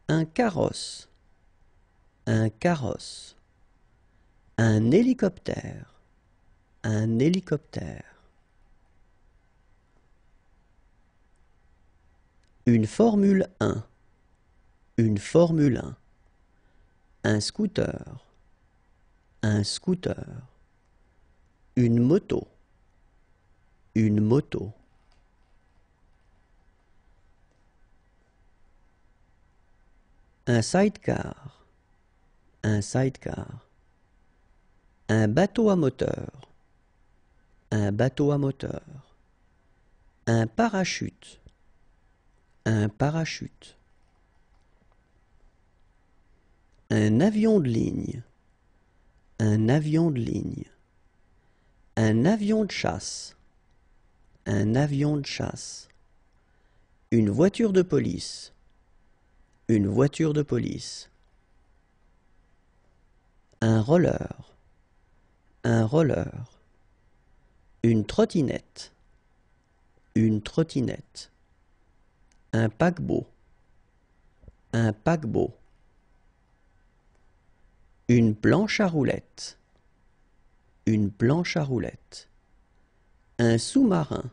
Un carrosse. Un carrosse. Un hélicoptère. Un hélicoptère. Une Formule 1. Une Formule 1. Un scooter. Un scooter. Une moto. Une moto. un sidecar, un sidecar. Un bateau à moteur, un bateau à moteur. Un parachute, un parachute. Un avion de ligne, un avion de ligne. Un avion de chasse, un avion de chasse. Une voiture de police, une voiture de police. Un roller, un roller. Une trottinette, une trottinette. Un paquebot, un paquebot. Une planche à roulettes, une planche à roulettes. Un sous-marin,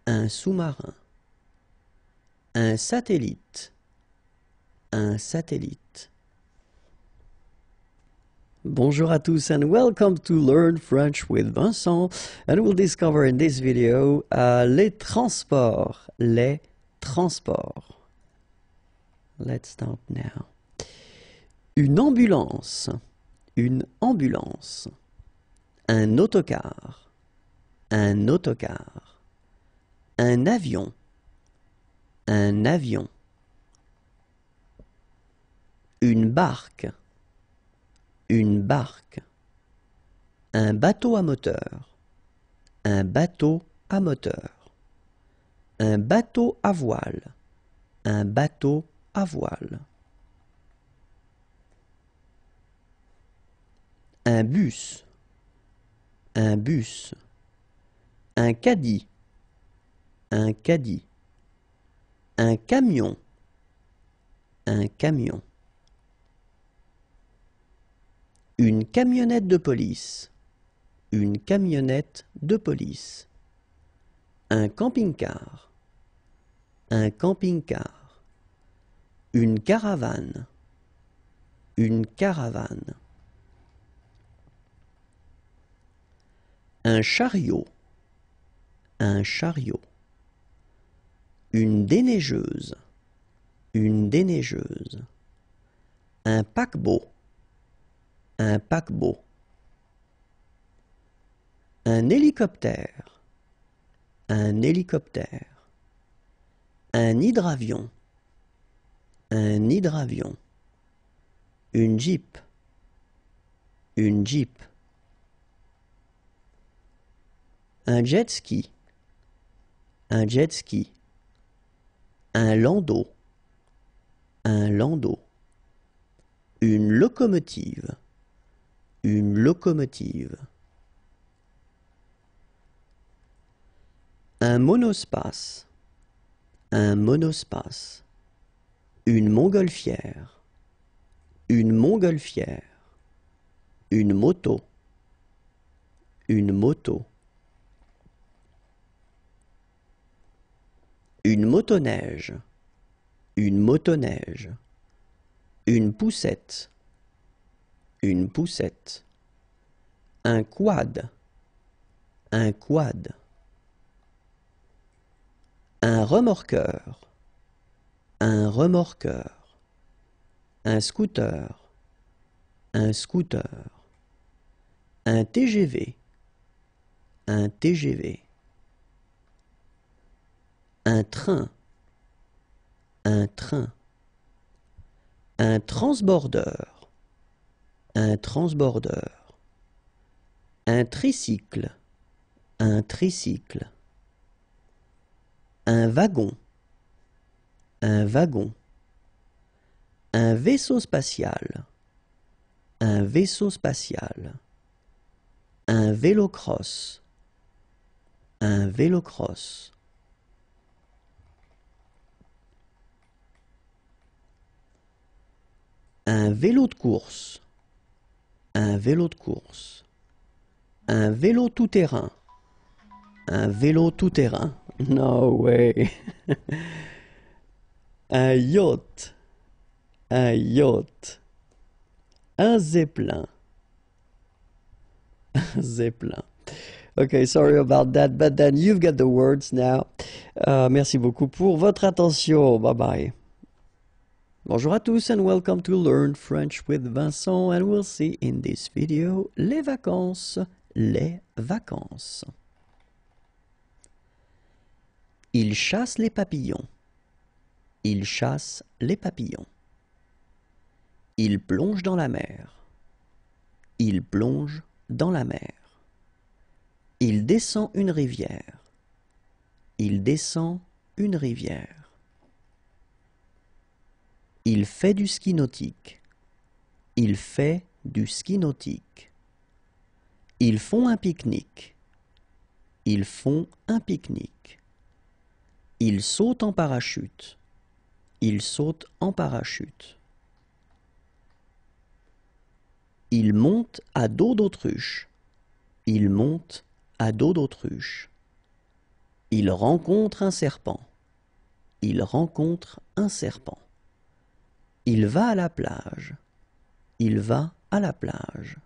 un sous-marin. Un satellite, un satellite. Bonjour à tous and welcome to Learn French with Vincent, and we'll discover in this video les transports, les transports. Let's start now. Une ambulance, une ambulance. Un autocar, un autocar. Un avion, un avion. Une barque, une barque. Un bateau à moteur, un bateau à moteur. Un bateau à voile, un bateau à voile. Un bus, un bus. Un caddie, un caddie. Un camion, un camion. Une camionnette de police, une camionnette de police. Un camping-car, un camping-car. Une caravane, une caravane. Un chariot, un chariot. Une déneigeuse, une déneigeuse. Un paquebot, un paquebot. Un hélicoptère, un hélicoptère. Un hydravion, un hydravion. Une jeep, une jeep. Un jet ski, un jet ski. Un landau, un landau. Une locomotive, une locomotive. Un monospace, un monospace. Une montgolfière, une montgolfière. Une moto, une moto. Une motoneige, une motoneige. Une poussette, une poussette. Un quad, un quad. Un remorqueur, un remorqueur. Un scooter, un scooter. Un TGV, un TGV. Un train, un train. Un transbordeur, un transbordeur. Un tricycle, un tricycle. Un wagon, un wagon. Un vaisseau spatial, un vaisseau spatial. Un vélo-cross, un vélo-cross. Un vélo de course, un vélo de course. Un vélo tout-terrain, un vélo tout-terrain. No way. Un yacht, un yacht. Un zeppelin, un zeppelin. Okay, sorry about that, but then you've got the words now. Merci beaucoup pour votre attention. Bye bye. Bonjour à tous and welcome to Learn French with Vincent, and we'll see in this video les vacances. Les vacances. Il chasse les papillons. Il chasse les papillons. Il plonge dans la mer. Il plonge dans la mer. Il descend une rivière. Il descend une rivière. Il fait du ski nautique. Il fait du ski nautique. Ils font un pique-nique. Ils font un pique-nique. Ils sautent en parachute. Ils sautent en parachute. Ils montent à dos d'autruche. Ils montent à dos d'autruche. Ils rencontrent un serpent. Ils rencontrent un serpent. Il va à la plage. Il va à la plage.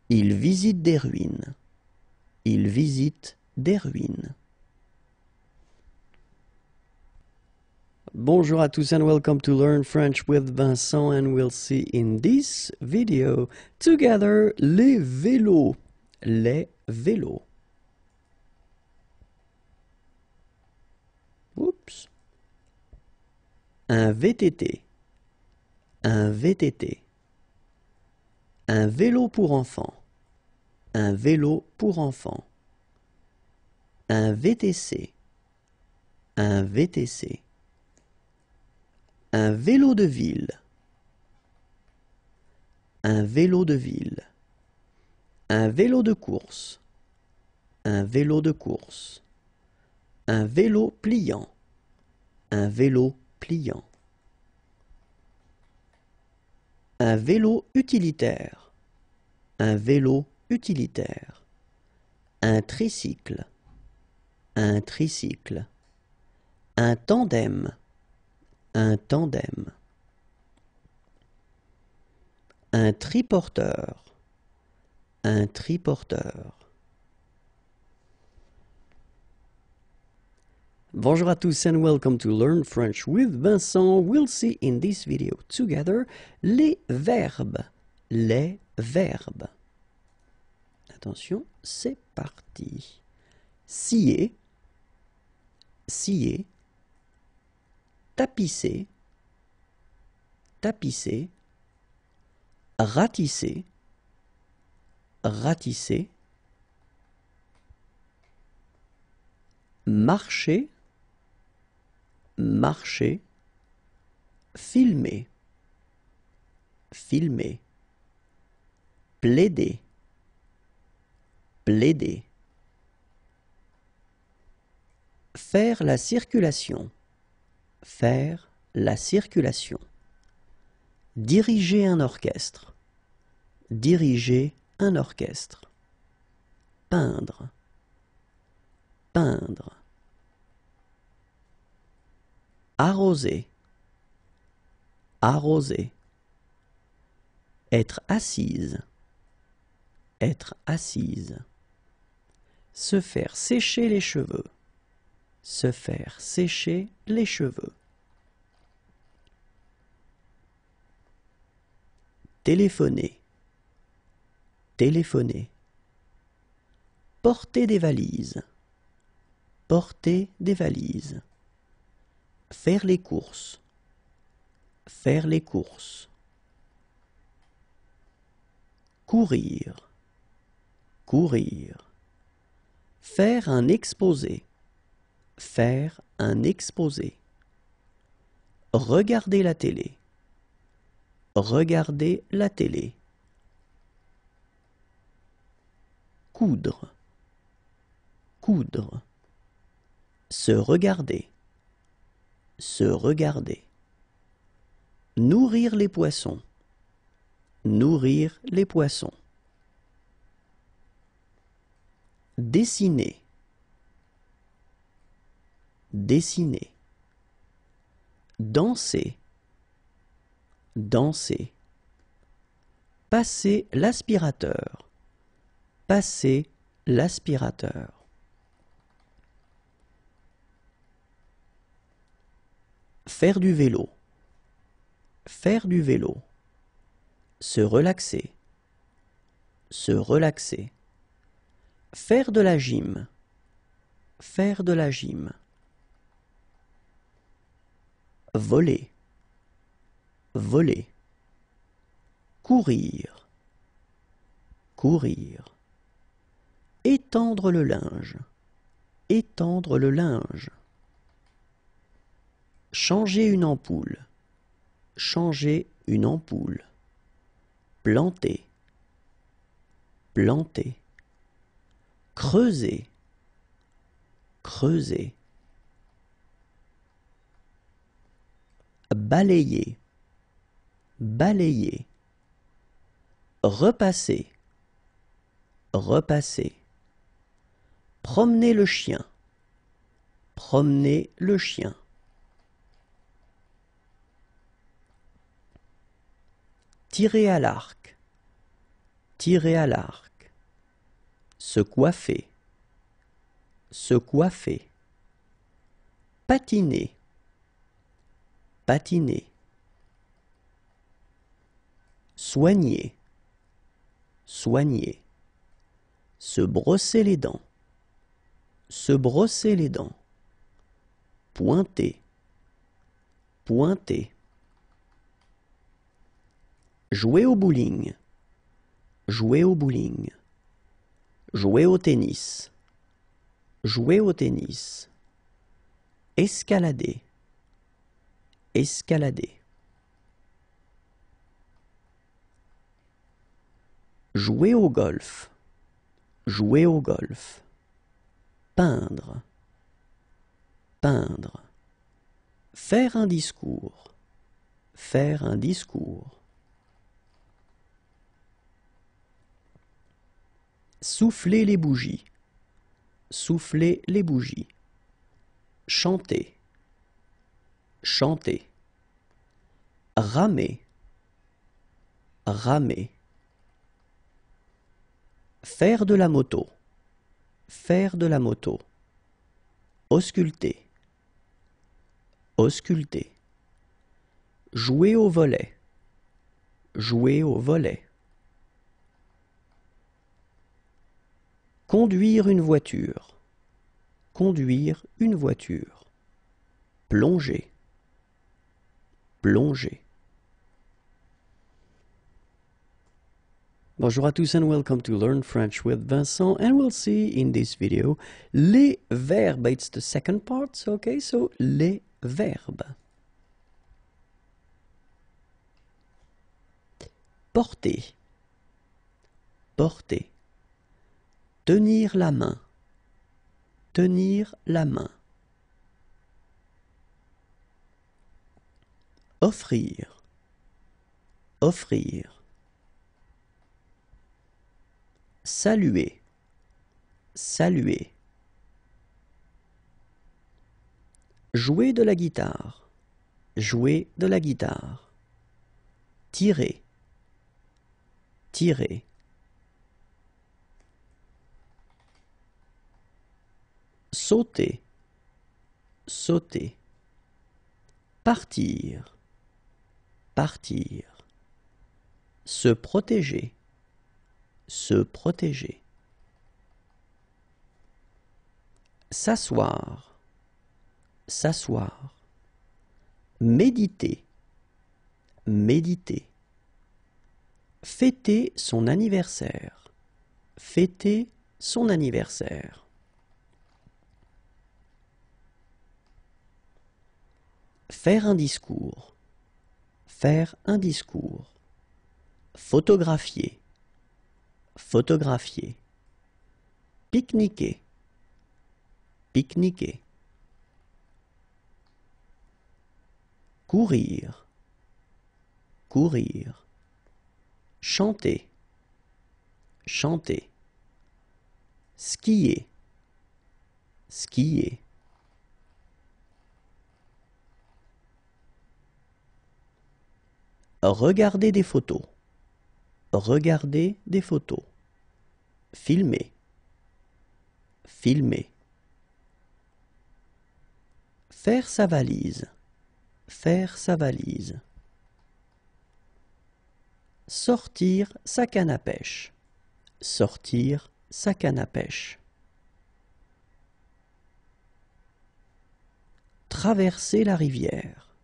Il visite des ruines. Il visite des ruines. Bonjour à tous and welcome to Learn French with Vincent, and we'll see in this video together les vélos. Les vélos. Oups. Un VTT. Un VTT. Un vélo pour enfants. Un vélo pour enfants. Un VTC. Un VTC. Un vélo de ville. Un vélo de ville. Un vélo de course. Un vélo de course. Un vélo pliant. Un vélo pliant. Un vélo utilitaire. Un vélo utilitaire. Un tricycle. Un tricycle. Un tandem. Un tandem. Un triporteur. Un triporteur. Bonjour à tous and welcome to Learn French with Vincent. We'll see in this video together les verbes. Les verbes. Attention, c'est parti. Scier. Scier. Tapisser. Tapisser. Ratisser. Ratisser. Marcher. Marcher. Filmer. Filmer. Plaider. Plaider. Faire la circulation. Faire la circulation. Diriger un orchestre. Diriger un orchestre. Peindre. Peindre. Arroser. Arroser. Être assise. Être assise. Se faire sécher les cheveux. Se faire sécher les cheveux. Téléphoner. Téléphoner. Porter des valises. Porter des valises. Faire les courses. Faire les courses. Courir. Courir. Faire un exposé. Faire un exposé. Regarder la télé. Regarder la télé. Coudre. Coudre. Se regarder. Se regarder. Nourrir les poissons. Nourrir les poissons. Dessiner. Dessiner. Danser. Danser. Passer l'aspirateur. Passer l'aspirateur. Faire du vélo. Faire du vélo. Se relaxer. Se relaxer. Faire de la gym. Faire de la gym. Voler. Voler. Courir. Courir. Étendre le linge. Étendre le linge. Changer une ampoule. Changer une ampoule. Planter. Planter. Creuser. Creuser. Balayer. Balayer. Repasser. Repasser. Promener le chien. Promener le chien. Tirer à l'arc. Tirer à l'arc. Se coiffer. Se coiffer. Patiner. Patiner. Soigner. Soigner. Se brosser les dents. Se brosser les dents. Pointer. Pointer. Jouer au bowling. Jouer au bowling. Jouer au tennis. Jouer au tennis. Escalader. Escalader. Jouer au golf. Jouer au golf. Peindre. Peindre. Faire un discours. Faire un discours. Souffler les bougies. Souffler les bougies. Chanter. Chanter. Ramer. Ramer. Faire de la moto. Faire de la moto. Ausculter. Ausculter. Jouer au volet. Jouer au volet. Conduire une voiture. Conduire une voiture. Plonger. Plonger. Bonjour à tous and welcome to Learn French with Vincent, and we'll see in this video les verbes. It's the second part, okay? So les verbes. Porter. Porter. Tenir la main. Tenir la main. Offrir. Offrir. Saluer. Saluer. Jouer de la guitare. Jouer de la guitare. Tirer. Tirer. Sauter. Sauter. Partir. Partir. Se protéger. Se protéger. S'asseoir. S'asseoir. Méditer. Méditer. Fêter son anniversaire. Fêter son anniversaire. Faire un discours. Faire un discours. Photographier. Photographier. Pique-niquer. Pique-niquer. Courir. Courir. Chanter. Chanter. Skier. Skier. Regarder des photos. Regarder des photos. Filmer. Filmer. Faire sa valise. Faire sa valise. Sortir sa canne à pêche. Sortir sa canne à pêche. Traverser la rivière.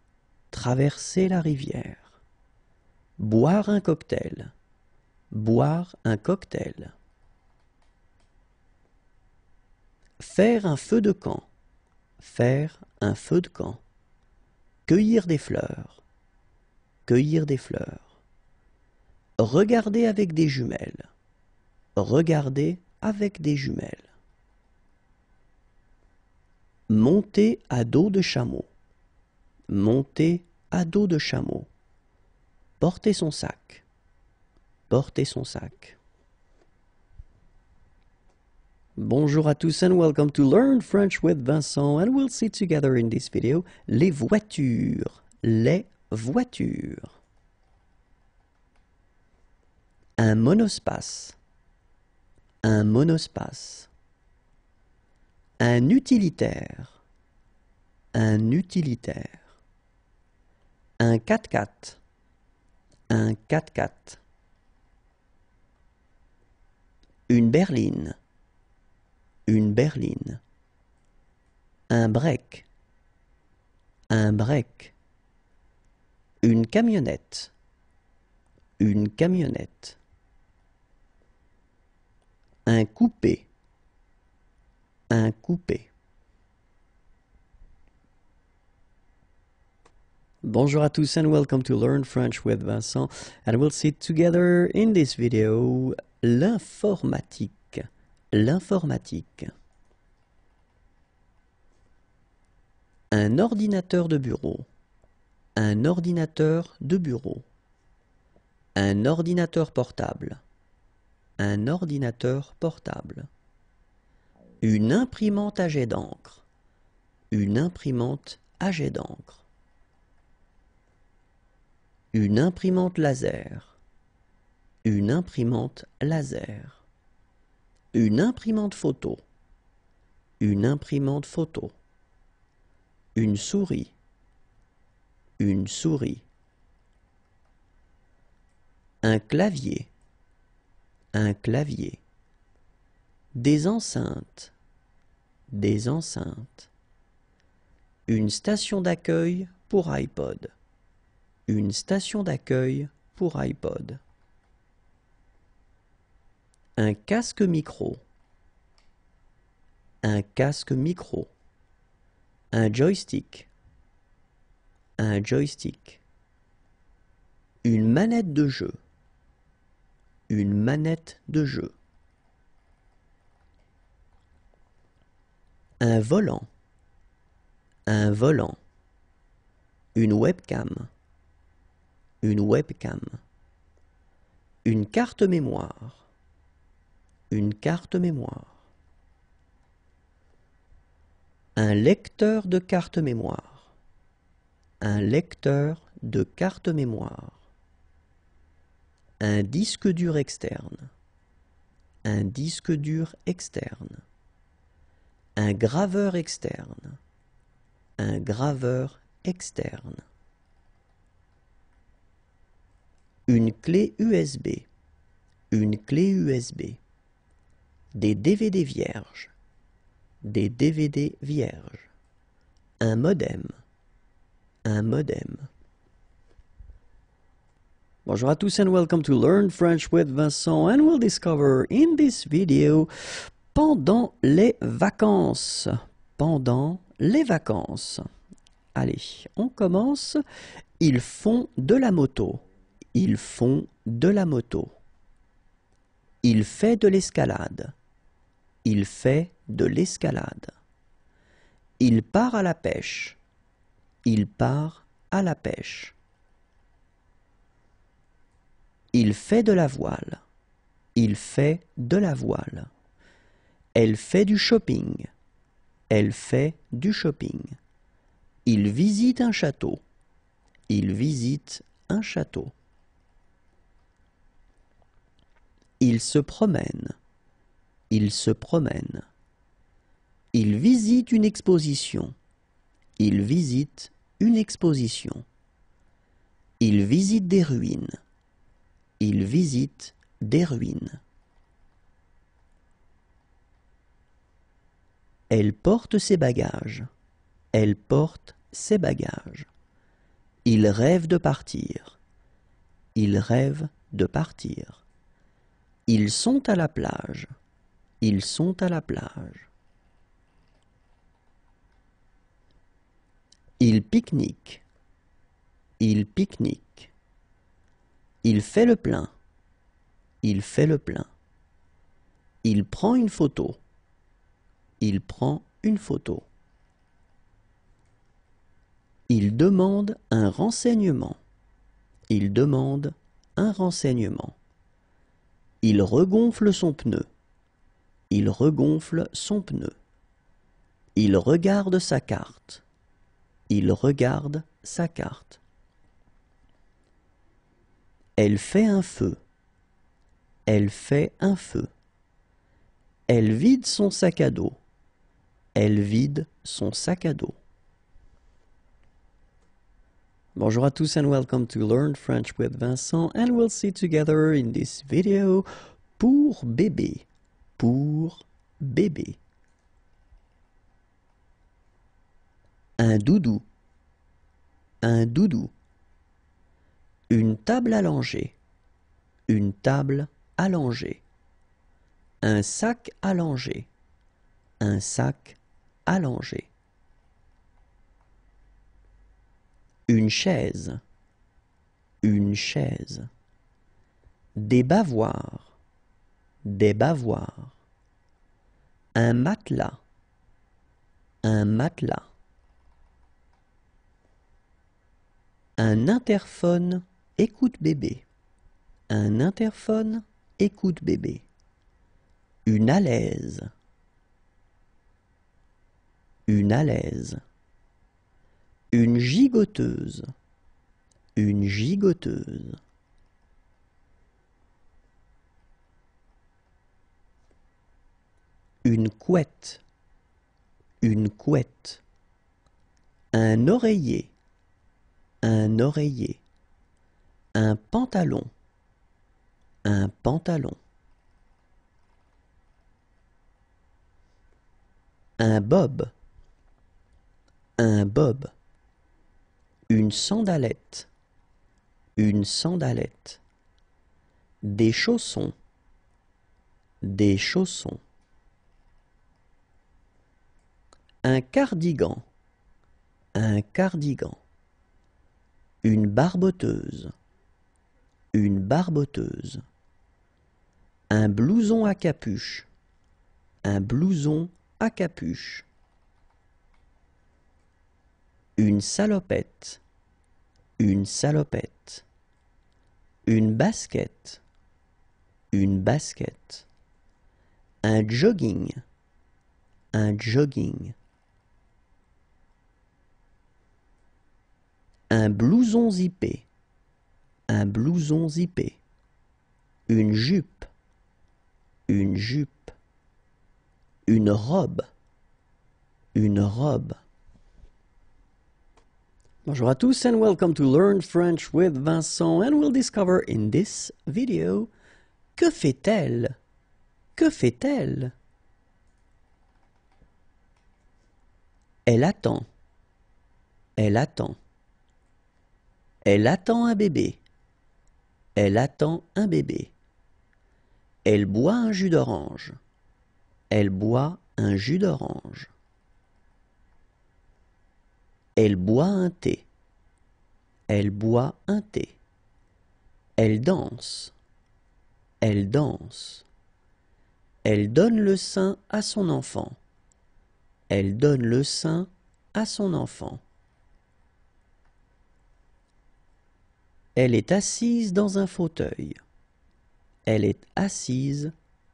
Traverser la rivière. Boire un cocktail. Boire un cocktail. Faire un feu de camp. Faire un feu de camp. Cueillir des fleurs. Cueillir des fleurs. Regarder avec des jumelles. Regarder avec des jumelles. Monter à dos de chameau. Monter à dos de chameau. Porter son sac. Porter son sac. Bonjour à tous and welcome to Learn French with Vincent, and we'll see together in this video les voitures. Les voitures. Un monospace. Un monospace. Un utilitaire. Un utilitaire. Un 4x4. Un 4x4. Une berline. Une berline. Un break. Un break. Une camionnette. Une camionnette. Un coupé. Un coupé. Bonjour à tous and welcome to Learn French with Vincent, and we'll see together in this video l'informatique. L'informatique. Un ordinateur de bureau. Un ordinateur de bureau. Un ordinateur portable. Un ordinateur portable. Une imprimante à jet d'encre. Une imprimante à jet d'encre. Une imprimante laser. Une imprimante laser. Une imprimante photo. Une imprimante photo. Une souris. Une souris. Un clavier. Un clavier. Des enceintes. Des enceintes. Une station d'accueil pour iPod. Une station d'accueil pour iPod. Un casque micro. Un casque micro. Un joystick. Un joystick. Une manette de jeu. Une manette de jeu. Un volant. Un volant. Une webcam. Une webcam. Une carte mémoire. Une carte mémoire. Un lecteur de carte mémoire. Un lecteur de carte mémoire. Un disque dur externe. Un disque dur externe. Un graveur externe. Un graveur externe. Une clé USB. Une clé USB. Des DVD vierges. Des DVD vierges. Un modem. Un modem. Bonjour à tous and welcome to Learn French with Vincent, and we'll discover in this video pendant les vacances. Pendant les vacances. Allez, on commence. Ils font de la moto. Ils font de la moto. Il fait de l'escalade. Il fait de l'escalade. Il part à la pêche. Il part à la pêche. Il fait de la voile. Il fait de la voile. Elle fait du shopping. Elle fait du shopping. Il visite un château. Il visite un château. Il se promène. Il se promène. Il visite une exposition. Il visite une exposition. Il visite des ruines. Il visite des ruines. Elle porte ses bagages. Elle porte ses bagages. Il rêve de partir. Il rêve de partir. Ils sont à la plage. Ils sont à la plage. Il pique-nique. Il pique-nique. Il fait le plein. Il fait le plein. Il prend une photo. Il prend une photo. Il demande un renseignement. Il demande un renseignement. Il regonfle son pneu. Il regonfle son pneu. Il regarde sa carte. Il regarde sa carte. Elle fait un feu. Elle fait un feu. Elle vide son sac à dos. Elle vide son sac à dos. Bonjour à tous and welcome to Learn French with Vincent, and we'll see together in this video pour bébé. Pour bébé. Un doudou. Un doudou. Une table allongée. Une table allongée. Un sac allongé. Un sac allongé. Une chaise. Une chaise. Des bavoirs. Des bavoirs. Un matelas. Un matelas. Un interphone écoute bébé. Un interphone écoute bébé. Une alaise. Une alaise. Une gigoteuse. Une gigoteuse. Une couette. Une couette. Un oreiller. Un oreiller. Un pantalon. Un pantalon. Un bob. Un bob. Une sandalette. Une sandalette. Des chaussons. Des chaussons. Un cardigan. Un cardigan. Une barboteuse. Une barboteuse. Un blouson à capuche. Un blouson à capuche. Une salopette. Une salopette. Une basket. Une basket. Un jogging. Un jogging. Un blouson zippé. Un blouson zippé. Une jupe. Une jupe. Une robe. Une robe. Bonjour à tous and welcome to Learn French with Vincent, and we'll discover in this video que fait-elle? Que fait-elle? Elle attend. Elle attend. Elle attend un bébé. Elle attend un bébé. Elle boit un jus d'orange. Elle boit un jus d'orange. Elle boit un thé. Elle boit un thé. Elle danse. Elle danse. Elle donne le sein à son enfant. Elle donne le sein à son enfant. Elle est assise dans un fauteuil. Elle est assise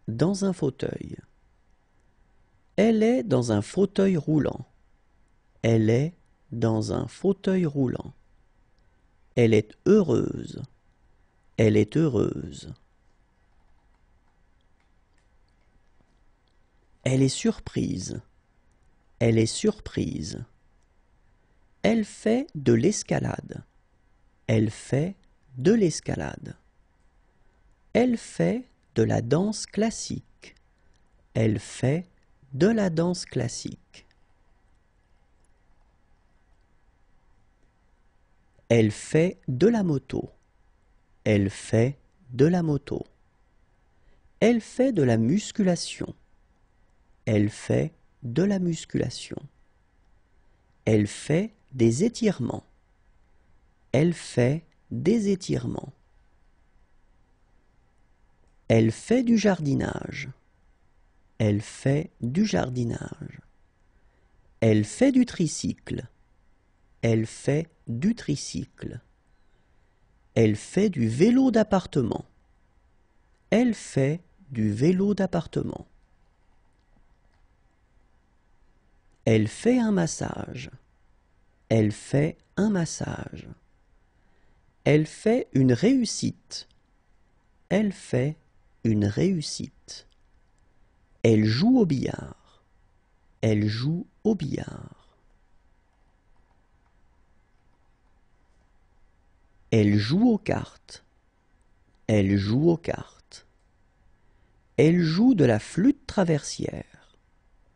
dans un fauteuil. Elle est dans un fauteuil roulant. Elle est dans un fauteuil roulant. Elle est heureuse. Elle est heureuse. Elle est surprise. Elle est surprise. Elle fait de l'escalade. Elle fait de l'escalade. Elle fait de la danse classique. Elle fait de la danse classique. Elle fait de la moto. Elle fait de la moto. Elle fait de la musculation. Elle fait de la musculation. Elle fait des étirements. Elle fait des étirements. Elle fait du jardinage. Elle fait du jardinage. Elle fait du tricycle. Elle fait du tricycle. Elle fait du vélo d'appartement. Elle fait du vélo d'appartement. Elle fait un massage. Elle fait un massage. Elle fait une réussite. Elle fait une réussite. Elle joue au billard. Elle joue au billard. Elle joue aux cartes. Elle joue aux cartes. Elle joue de la flûte traversière.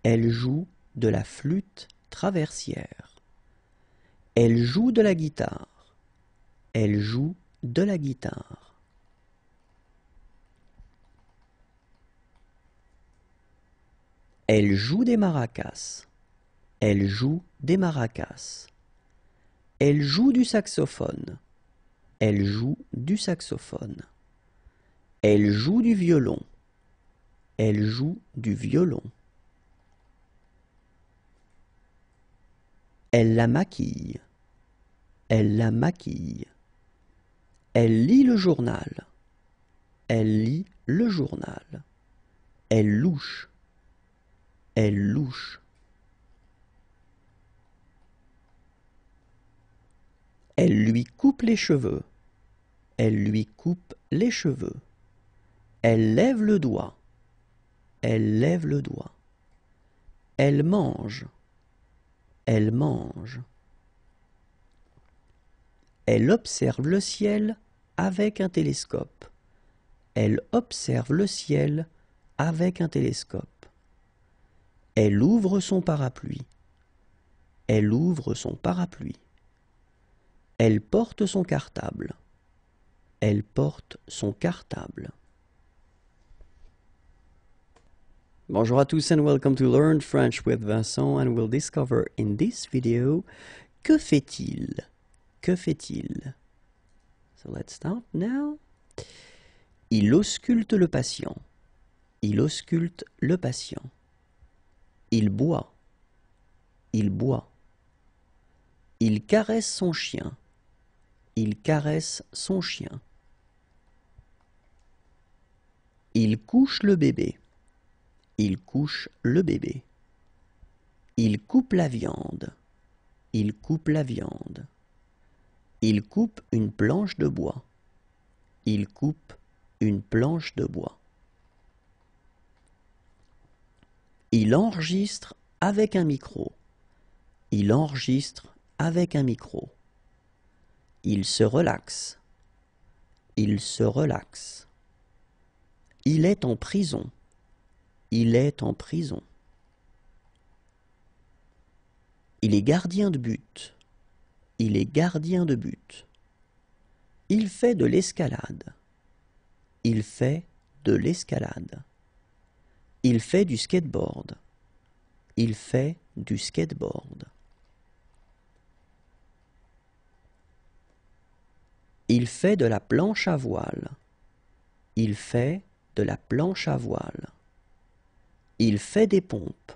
Elle joue de la flûte traversière. Elle joue de la guitare. Elle joue de la guitare. Elle joue des maracas. Elle joue des maracas. Elle joue du saxophone. Elle joue du saxophone. Elle joue du violon. Elle joue du violon. Elle la maquille. Elle la maquille. Elle lit le journal. Elle lit le journal. Elle louche. Elle louche. Elle lui coupe les cheveux. Elle lui coupe les cheveux. Elle lève le doigt. Elle lève le doigt. Elle mange. Elle mange. Elle observe le ciel avec un télescope. Elle observe le ciel avec un télescope. Elle ouvre son parapluie. Elle ouvre son parapluie. Elle porte son cartable. Elle porte son cartable. Bonjour à tous and welcome to Learn French with Vincent, and we'll discover in this video que fait-il? Que fait-il? So let's start now. Il ausculte le patient. Il ausculte le patient. Il boit. Il boit. Il caresse son chien. Il caresse son chien. Il couche le bébé. Il couche le bébé. Il coupe la viande. Il coupe la viande. Il coupe une planche de bois. Il coupe une planche de bois. Il enregistre avec un micro. Il enregistre avec un micro. Il se relaxe. Il se relaxe. Il est en prison. Il est en prison. Il est gardien de but. Il est gardien de but. Il fait de l'escalade. Il fait de l'escalade. Il fait du skateboard. Il fait du skateboard. Il fait de la planche à voile. Il fait de la planche à voile. Il fait des pompes.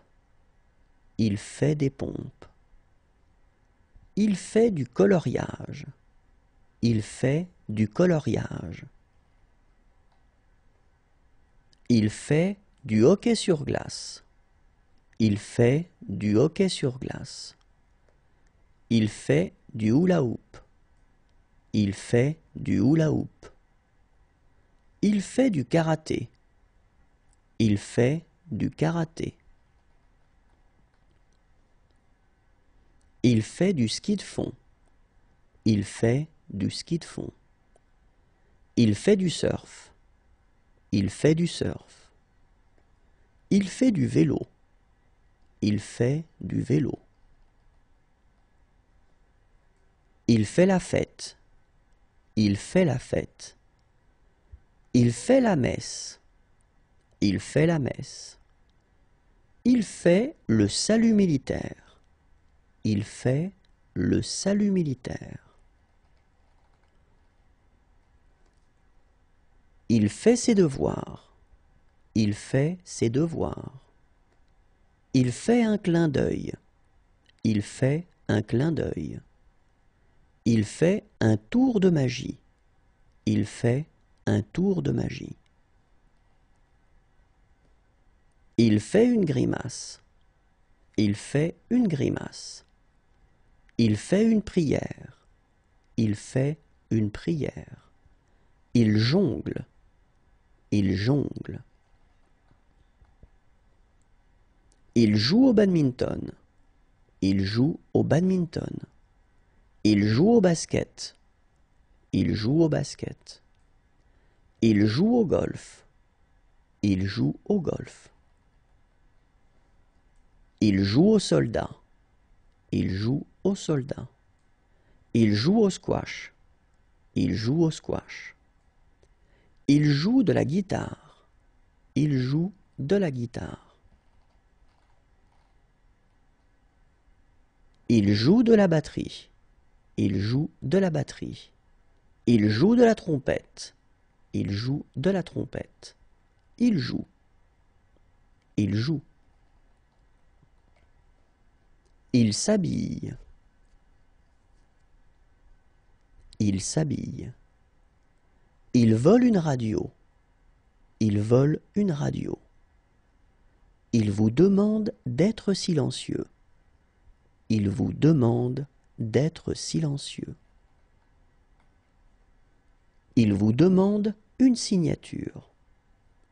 Il fait des pompes. Il fait du coloriage. Il fait du coloriage. Il fait du hockey sur glace. Il fait du hockey sur glace. Il fait du hula hoop. Il fait du hula hoop. Il fait du karaté. Il fait du karaté. Il fait du ski de fond. Il fait du ski de fond. Il fait du surf. Il fait du surf. Il fait du vélo. Il fait du vélo. Il fait la fête. Il fait la fête. Il fait la messe. Il fait la messe. Il fait le salut militaire. Il fait le salut militaire. Il fait ses devoirs. Il fait ses devoirs. Il fait un clin d'œil. Il fait un clin d'œil. Il fait un tour de magie. Il fait un tour de magie. Il fait une grimace. Il fait une grimace. Il fait une prière. Il fait une prière. Il jongle. Il jongle. Il joue au badminton. Il joue au badminton. Il joue au basket. Il joue au basket. Il joue au golf. Il joue au golf. Il joue au soldat. Il joue au soldat. Il joue au squash. Il joue au squash. Il joue de la guitare. Il joue de la guitare. Il joue de la batterie. Il joue de la batterie. Il joue de la trompette. Il joue de la trompette. Il joue. Il joue. Il s'habille. Il s'habille. Il vole une radio. Il vole une radio. Il vous demande d'être silencieux. Il vous demande d'être silencieux. Il vous demande une signature.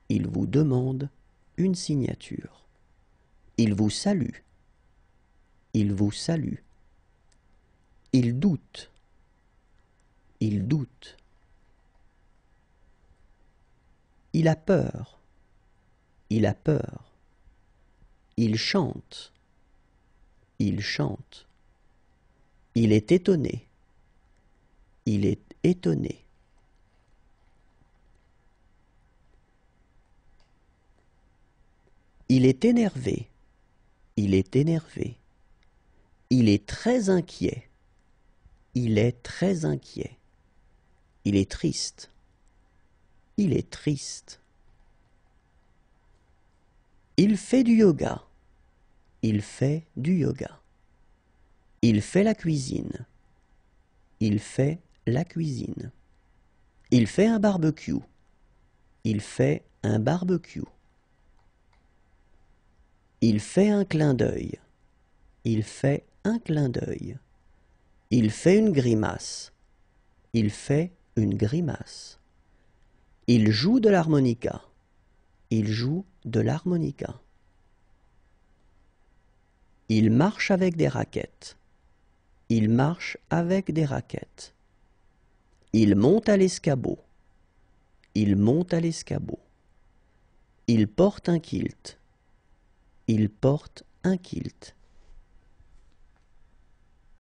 Il vous demande une signature. Il vous salue. Il vous salue. Il doute. Il doute. Il a peur. Il a peur. Il chante. Il chante. Il est étonné. Il est étonné. Il est énervé. Il est énervé. Il est très inquiet. Il est très inquiet. Il est triste. Il est triste. Il fait du yoga. Il fait du yoga. Il fait la cuisine. Il fait la cuisine. Il fait un barbecue. Il fait un barbecue. Il fait un clin d'œil. Il fait un clin d'œil. Il fait une grimace. Il fait une grimace. Il joue de l'harmonica. Il joue de l'harmonica. Il marche avec des raquettes. Il marche avec des raquettes. Il monte à l'escabeau. Il monte à l'escabeau. Il porte un kilt. Il porte un kilt.